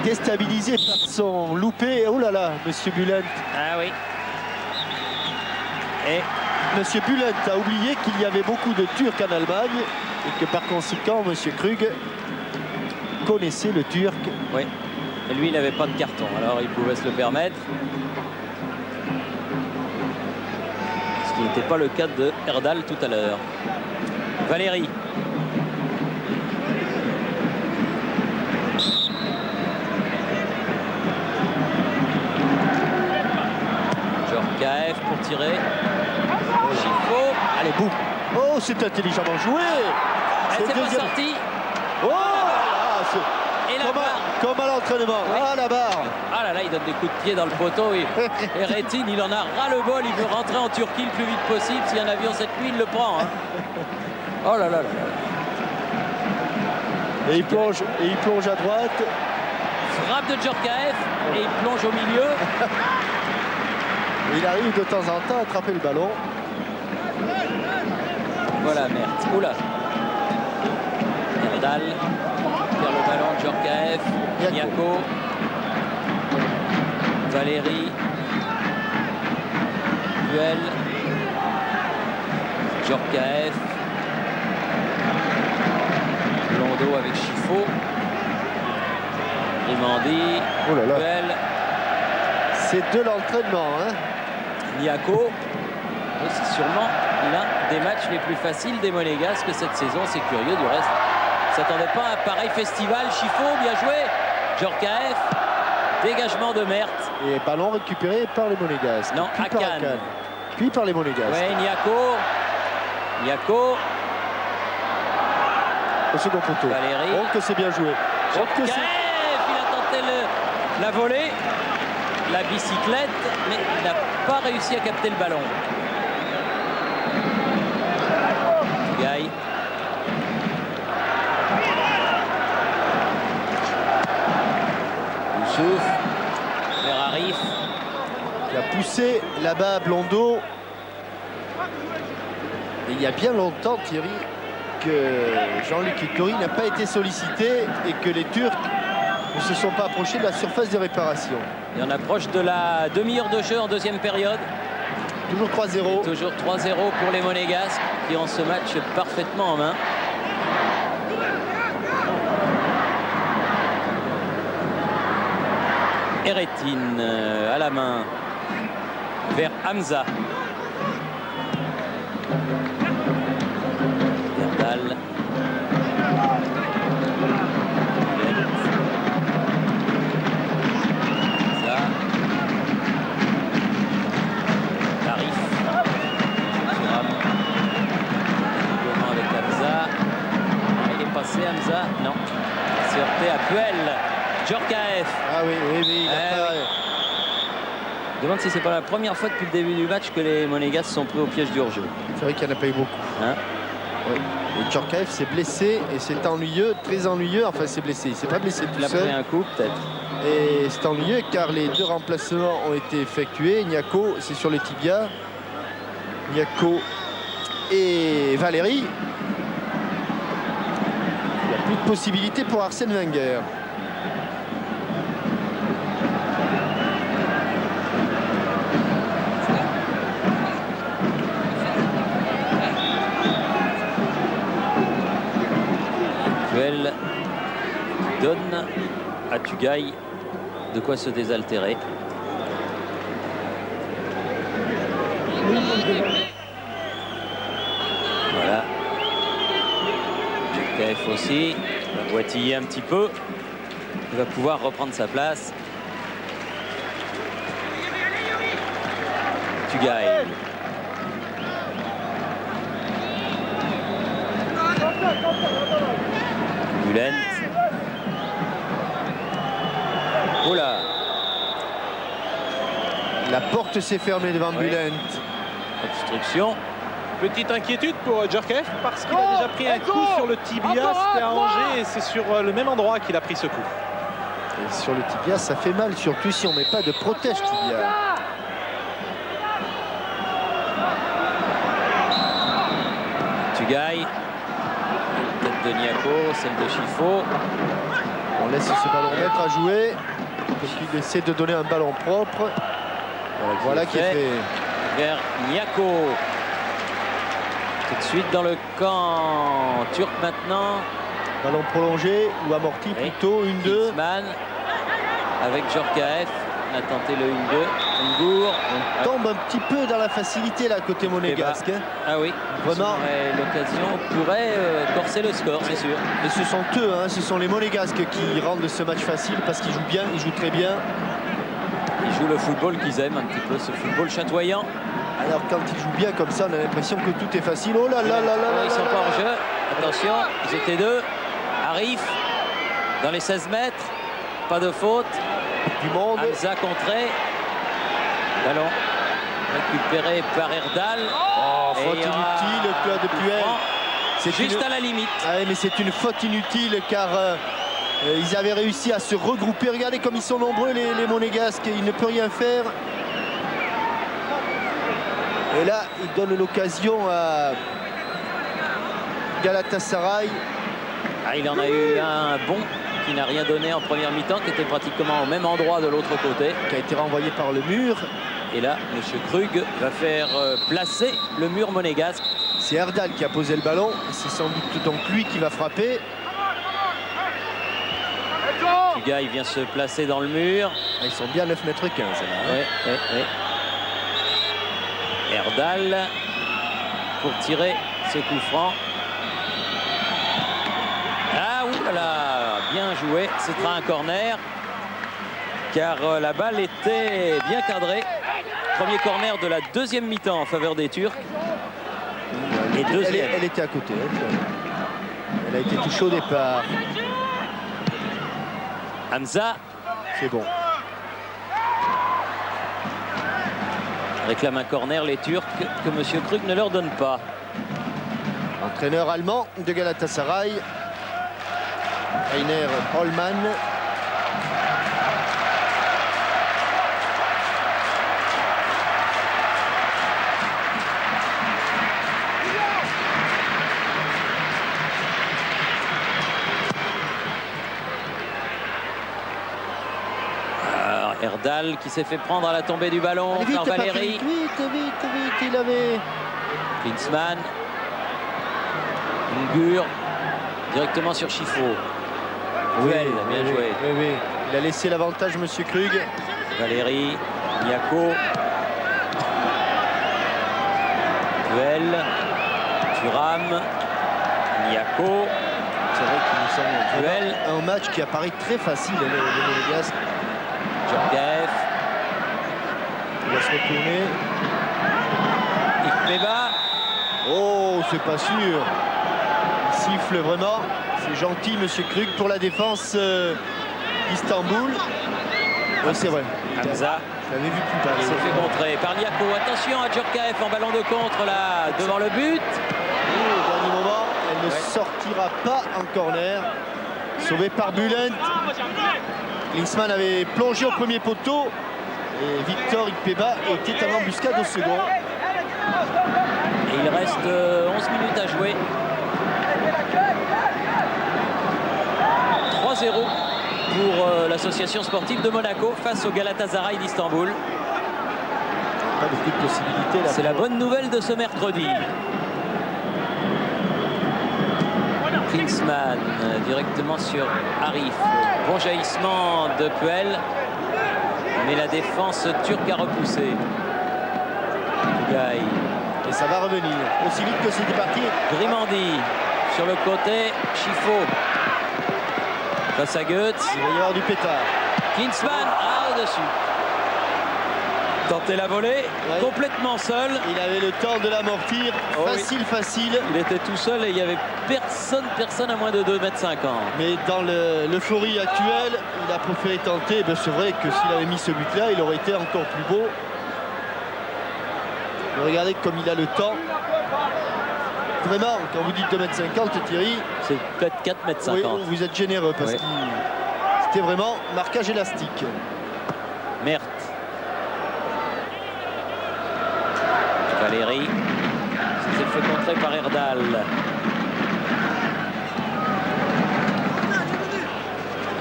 Déstabilisé par son loupé. Oh là là, Monsieur Bulent. Ah oui. Et Monsieur Bulent a oublié qu'il y avait beaucoup de Turcs en Allemagne et que par conséquent, Monsieur Krug connaissait le turc. oui. Et lui, il n'avait pas de carton, alors il pouvait se le permettre. Ce qui n'était pas le cas de Erdal tout à l'heure. Valéry. Djorkaeff pour tirer. Chifo. Allez, boum. Oh, c'est intelligemment joué. Elle C'est s'est pas sortie. Oh là là, c'est Et la comme, barre. comme à l'entraînement. Oui. Ah, la barre. Ah là là, il donne des coups de pied dans le poteau. Et Eretin, il en a ras le bol. Il veut rentrer en Turquie le plus vite possible. S'il y a un avion cette nuit, il le prend. Hein. Oh là là là là. Et il plonge à droite. Frappe de Djorkaeff et il plonge au milieu. Il arrive de temps en temps à attraper le ballon. Voilà, Mert. Oula. Erdal. Vers le ballon, Djorkaeff. Niako. Valéry. Duel. Djorkaeff. Blondeau avec Chifo. Rimandi. Oh là là. Duel. C'est de l'entraînement. Hein. Niako. C'est sûrement l'un des matchs les plus faciles des Monégasques cette saison. C'est curieux du reste. Ne s'attendait pas à un pareil festival. Chifo, bien joué. Djorkaeff. Dégagement de Mert. Et ballon récupéré par les Monégasques. Non, Puis par Akan. Akan. Puis par les Monégasques. Ouais, Niako. Au second poteau. Valéry. Oh, que c'est bien joué. Oh, que c'est... Djorkaeff, il a tenté la volée. La bicyclette, mais il n'a pas réussi à capter le ballon. Gaï. Youssouf. Vers Arif. qui a poussé là-bas Blondeau. Et il y a bien longtemps, Thierry, que Jean-Luc Ettori n'a pas été sollicité et que les Turcs ne se sont pas approchés de la surface de réparation. Et on approche de la demi-heure de jeu en deuxième période. Toujours 3-0. Toujours 3-0 pour les Monégasques qui ont ce match parfaitement en main. Eretin à la main vers Hamza. Erdal. Hamza. Tarif. Thuram. Doublement avec Hamza. Il est passé Hamza. Non. Il s'est heurté à Puel. Djorkaeff. Ah oui, il a Eh pas- Je demande si c'est pas la première fois depuis le début du match que les Monégasques sont pris au piège du hors-jeu. C'est vrai qu'il n'y en a pas eu beaucoup. Hein? Oui. Et Djorkaeff s'est blessé et c'est ennuyeux, très ennuyeux. Enfin, c'est blessé. Il s'est pas blessé Il tout a pris seul. un coup peut-être. Et c'est ennuyeux car les 2 remplacements ont été effectués. Niako, c'est sur le tibia. Niako et Valérie. Il n'y a plus de possibilité pour Arsène Wenger. Duel donne à Tugay de quoi se désaltérer. Voilà. Djorkaeff aussi. Il va boitiller un petit peu. Il va pouvoir reprendre sa place. Tugay. Bulent. Oh là. La porte s'est fermée devant Ouais. Bulent. Obstruction. Petite inquiétude pour Djorkaeff parce qu'il a déjà pris un coup sur le tibia, c'était à Angers et c'est sur le même endroit qu'il a pris ce coup. Et sur le tibia, ça fait mal, surtout si on met pas de protège tibia. Tugay. Tête de Niako, celle de Chifo. On laisse ce ballon mettre à jouer. Parce qu'il essaie de donner un ballon propre. Voilà qui est fait. Vers Niako. Tout de suite dans le camp turc maintenant. Ballon prolongé ou amorti Oui. plutôt, 1-2. Klinsmann avec Djorkaeff. On a tenté le 1-2. Ngour. Tombe un petit peu dans la facilité là côté monégasque. hein. Ah oui, Vraiment. l'occasion pourrait corser le score, c'est sûr. Et ce sont eux, hein, ce sont les monégasques qui rendent ce match facile parce qu'ils jouent bien, ils jouent très bien. Ils jouent le football qu'ils aiment un petit peu, ce football chatoyant. Alors quand ils jouent bien comme ça, on a l'impression que tout est facile. Oh là là là là là Ils sont là pas là. en jeu. Attention, ils étaient deux. Arif dans les 16 mètres. Pas de faute. Du monde. Hamza contré. Ballon récupéré par Erdal. Oh, Et faute il y aura inutile, Claude un coup Puel. franc, C'est juste une- à la limite. Ah oui, mais c'est une faute inutile car ils avaient réussi à se regrouper. Regardez comme ils sont nombreux les monégasques. Il ne peut rien faire. Et là, il donne l'occasion à Galatasaray. Ah, il en a eu un bon qui n'a rien donné en première mi-temps, qui était pratiquement au même endroit de l'autre côté. Qui a été renvoyé par le mur. Et là, M. Krug va faire placer le mur monégasque. C'est Erdal qui a posé le ballon. C'est sans doute donc lui qui va frapper. Tugay vient se placer dans le mur. Ah, ils sont bien à 9,15 m là. Oui. Erdal pour tirer ce coup franc. Ah oulala, bien joué. Ce sera un corner car la balle était bien cadrée. Premier corner de la deuxième mi-temps en faveur des Turcs. Et deuxième. Elle était à côté. hein. Elle a été touchée au départ. Hamza C'est bon. réclame un corner, les Turcs, que M. Krug ne leur donne pas. Entraîneur allemand de Galatasaray. Rainer Hollmann. Erdal qui s'est fait prendre à la tombée du ballon Allez, vite, par Valérie. Patrick, vite, il avait... Klinsmann. Ngour. Directement sur Chifo. Puel, bien joué. Oui. Il a laissé l'avantage, Monsieur Krug. Valérie. Niako. Puel. Thuram. Niako. C'est vrai qu'il nous semble Puel. un match qui apparaît très facile, les Monégasques. Djorkaeff. Il va se retourner. Ikpeba. Oh, c'est pas sûr. Il siffle vraiment. C'est gentil, Monsieur Krug, pour la défense d'Istanbul. Oui, c'est vrai. Hamza Je l'avais vu plus bas. s'est fait contrer par Niako. Attention à Djorkaeff en ballon de contre là devant le but. Au dernier moment, elle ne sortira pas en corner. Sauvé par Bülent. Klinsmann avait plongé au premier poteau. Et Victor Ikpeba était en embuscade au second. Et il reste 11 minutes à jouer. 3-0 pour l'association sportive de Monaco face au Galatasaray d'Istanbul. Pas beaucoup de possibilités là. C'est la bonne nouvelle de ce mercredi. Klinsmann directement sur Arif. Bon jaillissement de Puel. Mais la défense turque a repoussé. Tugay. Et ça va revenir. Aussi vite que c'était parti. Grimandi sur le côté. Chifo face à Goetz. Il va y avoir du pétard. Klinsmann au-dessus. Tenter la volée, Ouais. complètement seul. Il avait le temps de l'amortir. Oh oui. Facile, facile. Il était tout seul et il n'y avait personne à moins de 2,50 m. Mais dans l'euphorie actuelle, il a préféré tenter. Ben, c'est vrai que s'il avait mis ce but-là, il aurait été encore plus beau. Mais regardez comme il a le temps. Vraiment, quand vous dites 2,50 m, Thierry, C'est peut-être 4,50 oui, m. vous êtes généreux parce Ouais. que c'était vraiment marquage élastique. Mert. Valérie s'est fait contrer par Erdal.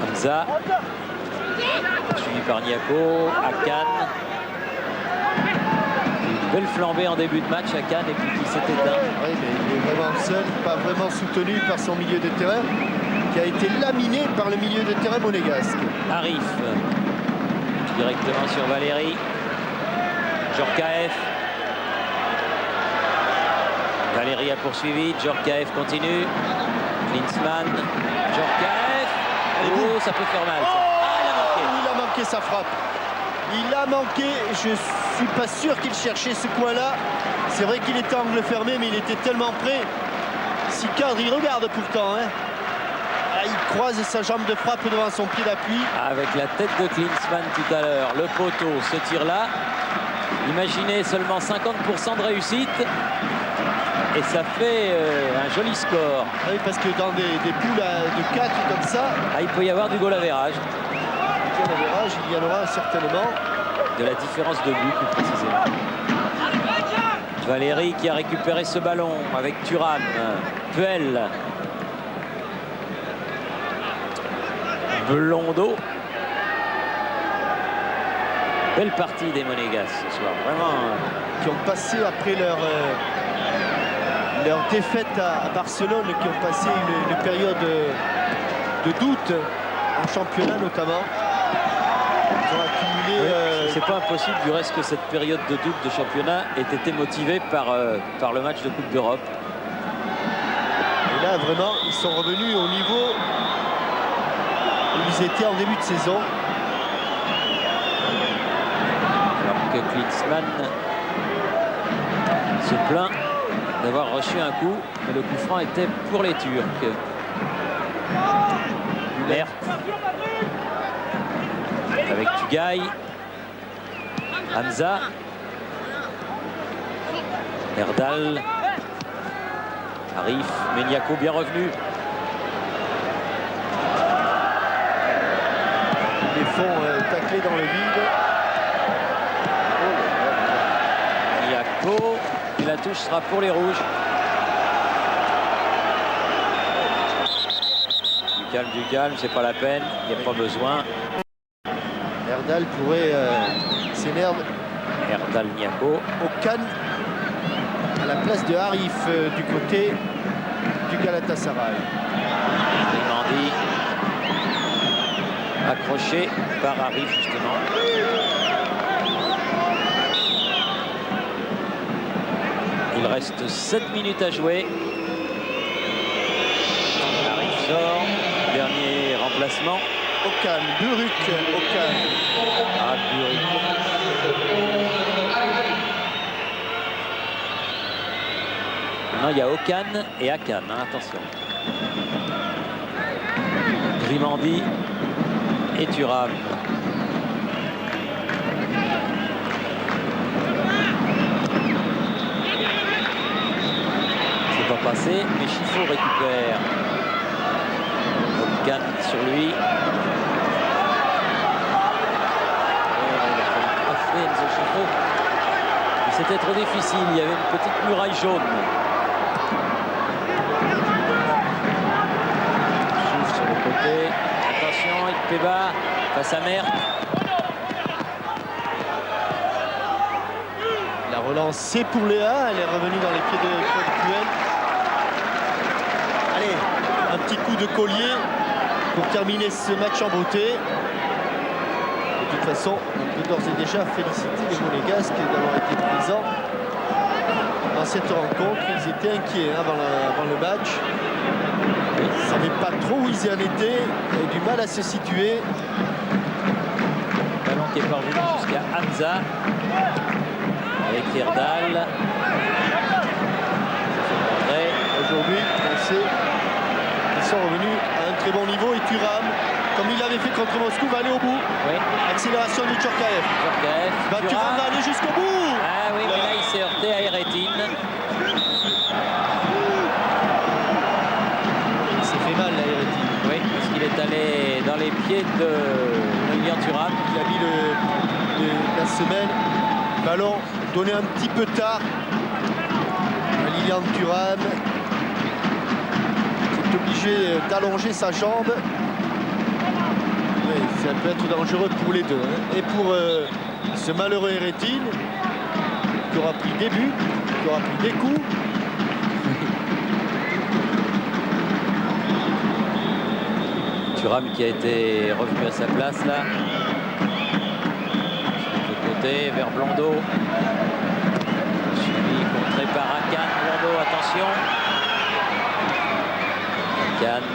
Hamza. Suivi par Niako. Akan. Une belle flambée en début de match. Akan et puis qui s'est éteint. Oui, mais il est vraiment seul, pas vraiment soutenu par son milieu de terrain, qui a été laminé par le milieu de terrain monégasque. Arif. Directement sur Valérie. Djorkaeff. Valérie a poursuivi. Djorkaeff continue. Klinsmann. Djorkaeff. Oh, ça peut faire mal. Ça. Ah, il a manqué. Il a manqué sa frappe. Il a manqué. Je suis pas sûr qu'il cherchait ce coin-là. C'est vrai qu'il était angle fermé, mais il était tellement près. Si cadre, il regarde pourtant. Hein. Ah, il croise sa jambe de frappe devant son pied d'appui. Avec la tête de Klinsmann tout à l'heure. Le poteau, ce tir-là. Imaginez seulement 50% de réussite. Et ça fait un joli score. Oui, parce que dans des poules de 4 comme ça, Ah, il peut y avoir du goal average. il y en aura certainement. De la différence de but, plus précisément. Valérie qui a récupéré ce ballon avec Thuram. Puel. Blondeau. Belle partie des Monégas ce soir. Vraiment. Qui ont passé après leur défaite à Barcelone, qui ont passé une période de doute en championnat notamment. Ils ont accumulé. C'est pas impossible du reste que cette période de doute de championnat ait été motivée par le match de Coupe d'Europe. Et là vraiment, ils sont revenus au niveau où ils étaient en début de saison. Alors que Klinsmann se plaint d'avoir reçu un coup, mais le coup franc était pour les Turcs. Mert avec Tugay. Hamza. Erdal. Arif. Meniako bien revenu. Ils les font tacler dans le vide. Meniako. Et la touche sera pour les Rouges. Du calme, c'est pas la peine. Il n'y a pas besoin. Erdal pourrait s'énerver. Erdal Niako. Okan à la place de Arif du côté du Galatasaray. Grimandi. Accroché par Arif justement. Il reste 7 minutes à jouer. Arif sort. Dernier remplacement. Okan, Buruk, Okan. Ah, Buruk. Non, il y a Okan et Akan, hein, attention. Grimandi. et Thuram. C'est pas passé, mais Chifo récupère. Can sur lui. Enzo Chifo. C'était trop difficile, il y avait une petite muraille jaune. Chouf sur le côté. Attention, Ikpeba face à Merck. La relance, c'est pour Léa. Elle est revenue dans les pieds de Claude Puel. Allez, un petit coup de collier pour terminer ce match en beauté. De toute façon, on peut d'ores et déjà féliciter les Monégasques d'avoir été présents dans cette rencontre. Ils étaient inquiets avant le match. Ils ne savaient pas trop où ils en étaient. Ils avaient du mal à se situer. Ballon qui est parvenu jusqu'à Hamza. Avec Erdal. Aujourd'hui, on sait qu'ils sont revenus à un très bon niveau et Thuram, comme il l'avait fait contre Moscou, va aller au bout. Oui. Accélération de Djorkaeff. Thuram va aller jusqu'au bout. Ah oui, mais là il s'est heurté à Eretin. Il s'est fait mal là, Eretin. Oui, parce qu'il est allé dans les pieds de Lilian Thuram. Il a mis la semaine. Ballon donné un petit peu tard à Lilian Thuram. Qui est obligé d'allonger sa jambe. Oui, ça peut être dangereux pour les deux. Hein. Et pour ce malheureux Eretin, qui aura pris des buts, qui aura pris des coups. Thuram qui a été revenu à sa place là. De côté vers Blondeau. Suivi contré par Akan. Blondeau, attention. Akan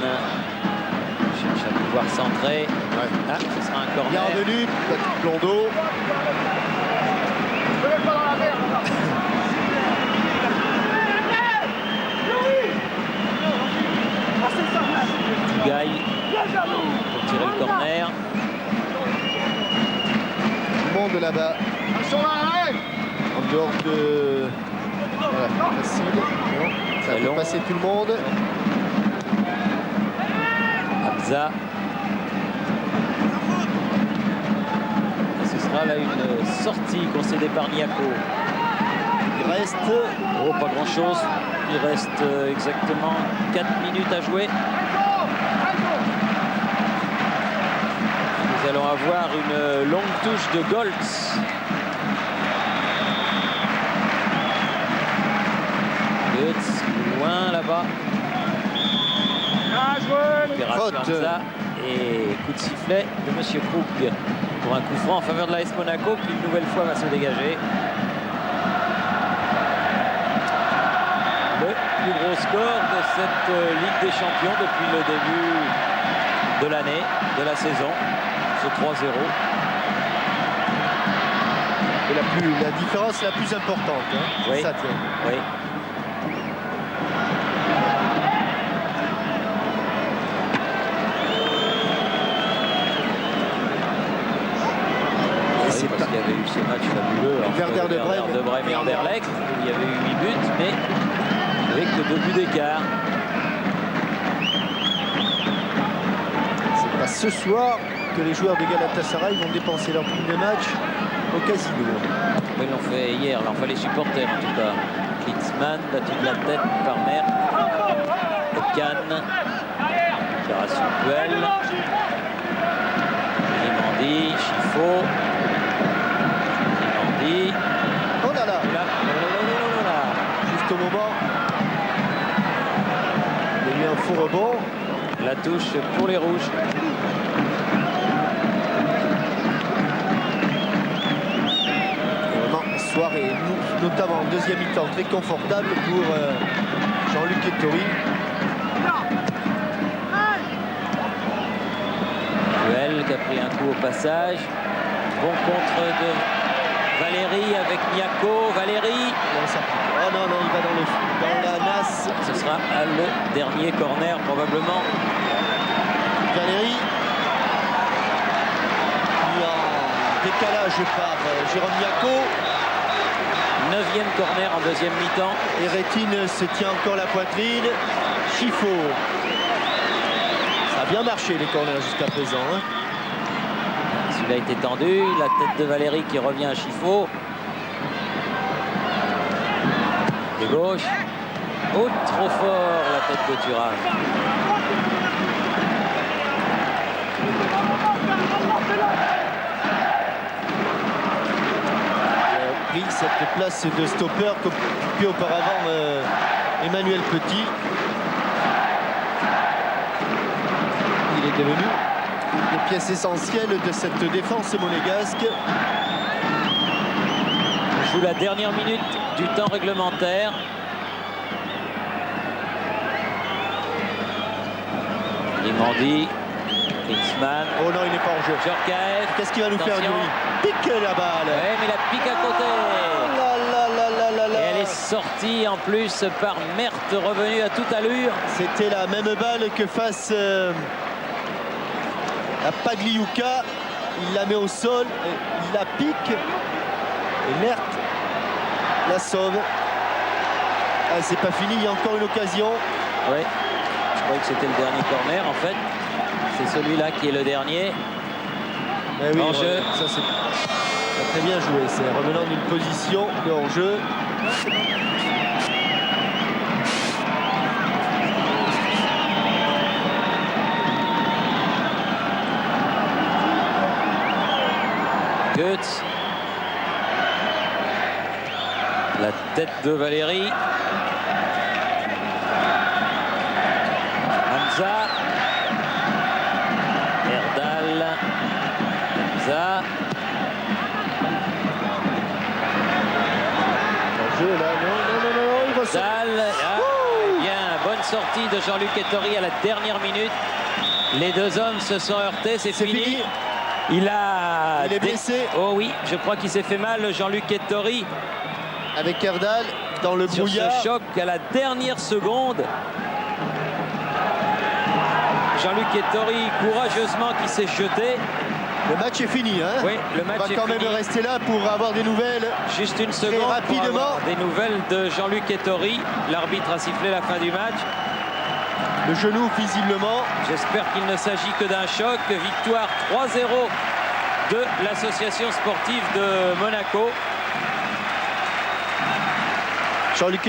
cherche à pouvoir centrer. Ouais. Ah, ce sera un corner. Bienvenue, Patrick Blondeau. Gaï pour tirer le corner. Tout le monde là-bas. En dehors de... Voilà, facile. Non, ça Très peut long. passer tout le monde. Hamza. Et ce sera là une sortie concédée par Niako. Il reste... Oh, pas grand chose. Il reste exactement 4 minutes à jouer. Nous allons avoir une longue touche de Goltz. Goltz, loin là-bas. Opération Faute. Hamza et coup de sifflet de Monsieur Krug pour un coup franc en faveur de l'AS Monaco qui une nouvelle fois va se dégager. Le plus gros score de cette Ligue des Champions depuis le début de l'année, de la saison, ce 3-0. Et la différence la plus importante. Hein. Oui. Ça, tiens. Oui. C'est Parce qu'il y avait eu ce match fabuleux entre Werder de Brême et Anderlecht, où il y avait eu 8 buts, mais avec que 2 buts d'écart. C'est pas ce soir que les joueurs de Galatasaray vont dépenser leur prime de match au casino. Ils l'ont fait hier, là, enfin les supporters en tout cas. Klinsmann, battu de la tête par Merck. Cannes. Opération Puel. Limandi, Chifo. Limandi. Oh là là, Là, là. juste au moment. Il y a eu un faux rebond. La touche pour les rouges. Vraiment, soirée, notamment en deuxième mi-temps, très confortable pour Jean-Luc Ettori. Puel qui a pris un coup au passage. Bon contre de Valérie avec Niako. Valérie. Oh non, non, il va dans la nasse. Ce sera le dernier corner probablement. Valérie. Décalage par Jérôme Niaco. 9e corner en deuxième mi-temps. Et Rétine se tient encore la poitrine. Chifo. Ça a bien marché les corners jusqu'à présent. Hein. Celui-là a été tendu. La tête de Valérie qui revient à Chifo. De gauche. Oh, trop fort la tête de Thuram. Pris cette place de stopper qu'occupait auparavant Emmanuel Petit. Il est devenu une pièce essentielle de cette défense monégasque. On joue la dernière minute du temps réglementaire. Limandi, Klinsmann, Oh non, il n'est pas en jeu. Djorkaeff. Qu'est-ce qu'il va nous faire, Attention. lui? Pique la balle. Ouais, mais la pique à côté. Là, là, là, là, là, là. Et elle est sortie en plus par Merthe, revenue à toute allure. C'était la même balle que face à Pagliuca. Il la met au sol, il la pique. Et Merthe la sauve. Ah, c'est pas fini, il y a encore une occasion. Oui, je croyais que c'était le dernier corner en fait. C'est celui-là qui est le dernier. Eh oui, Hors-jeu. ça c'est très bien joué. C'est revenant d'une position de hors-jeu. Goetz. La tête de Valérie. Hamza. Erdal. Hamza. Hors-jeu là, non, il va sortir. Erdal. Ah, bien, bonne sortie de Jean-Luc Ettori à la dernière minute. Les deux hommes se sont heurtés, c'est fini. Il est blessé. Oh oui, je crois qu'il s'est fait mal, Jean-Luc Ettori. Avec Erdal dans le Sur brouillard. ce choc à la dernière seconde. Jean-Luc Ettori, courageusement, qui s'est jeté. Le match est fini. Hein. Oui, le match On va est quand même fini. rester là pour avoir des nouvelles. Juste une seconde pour rapidement. avoir des nouvelles de Jean-Luc Ettori. L'arbitre a sifflé la fin du match. Le genou visiblement. J'espère qu'il ne s'agit que d'un choc. Victoire 3-0 de l'association sportive de Monaco. Jean-Luc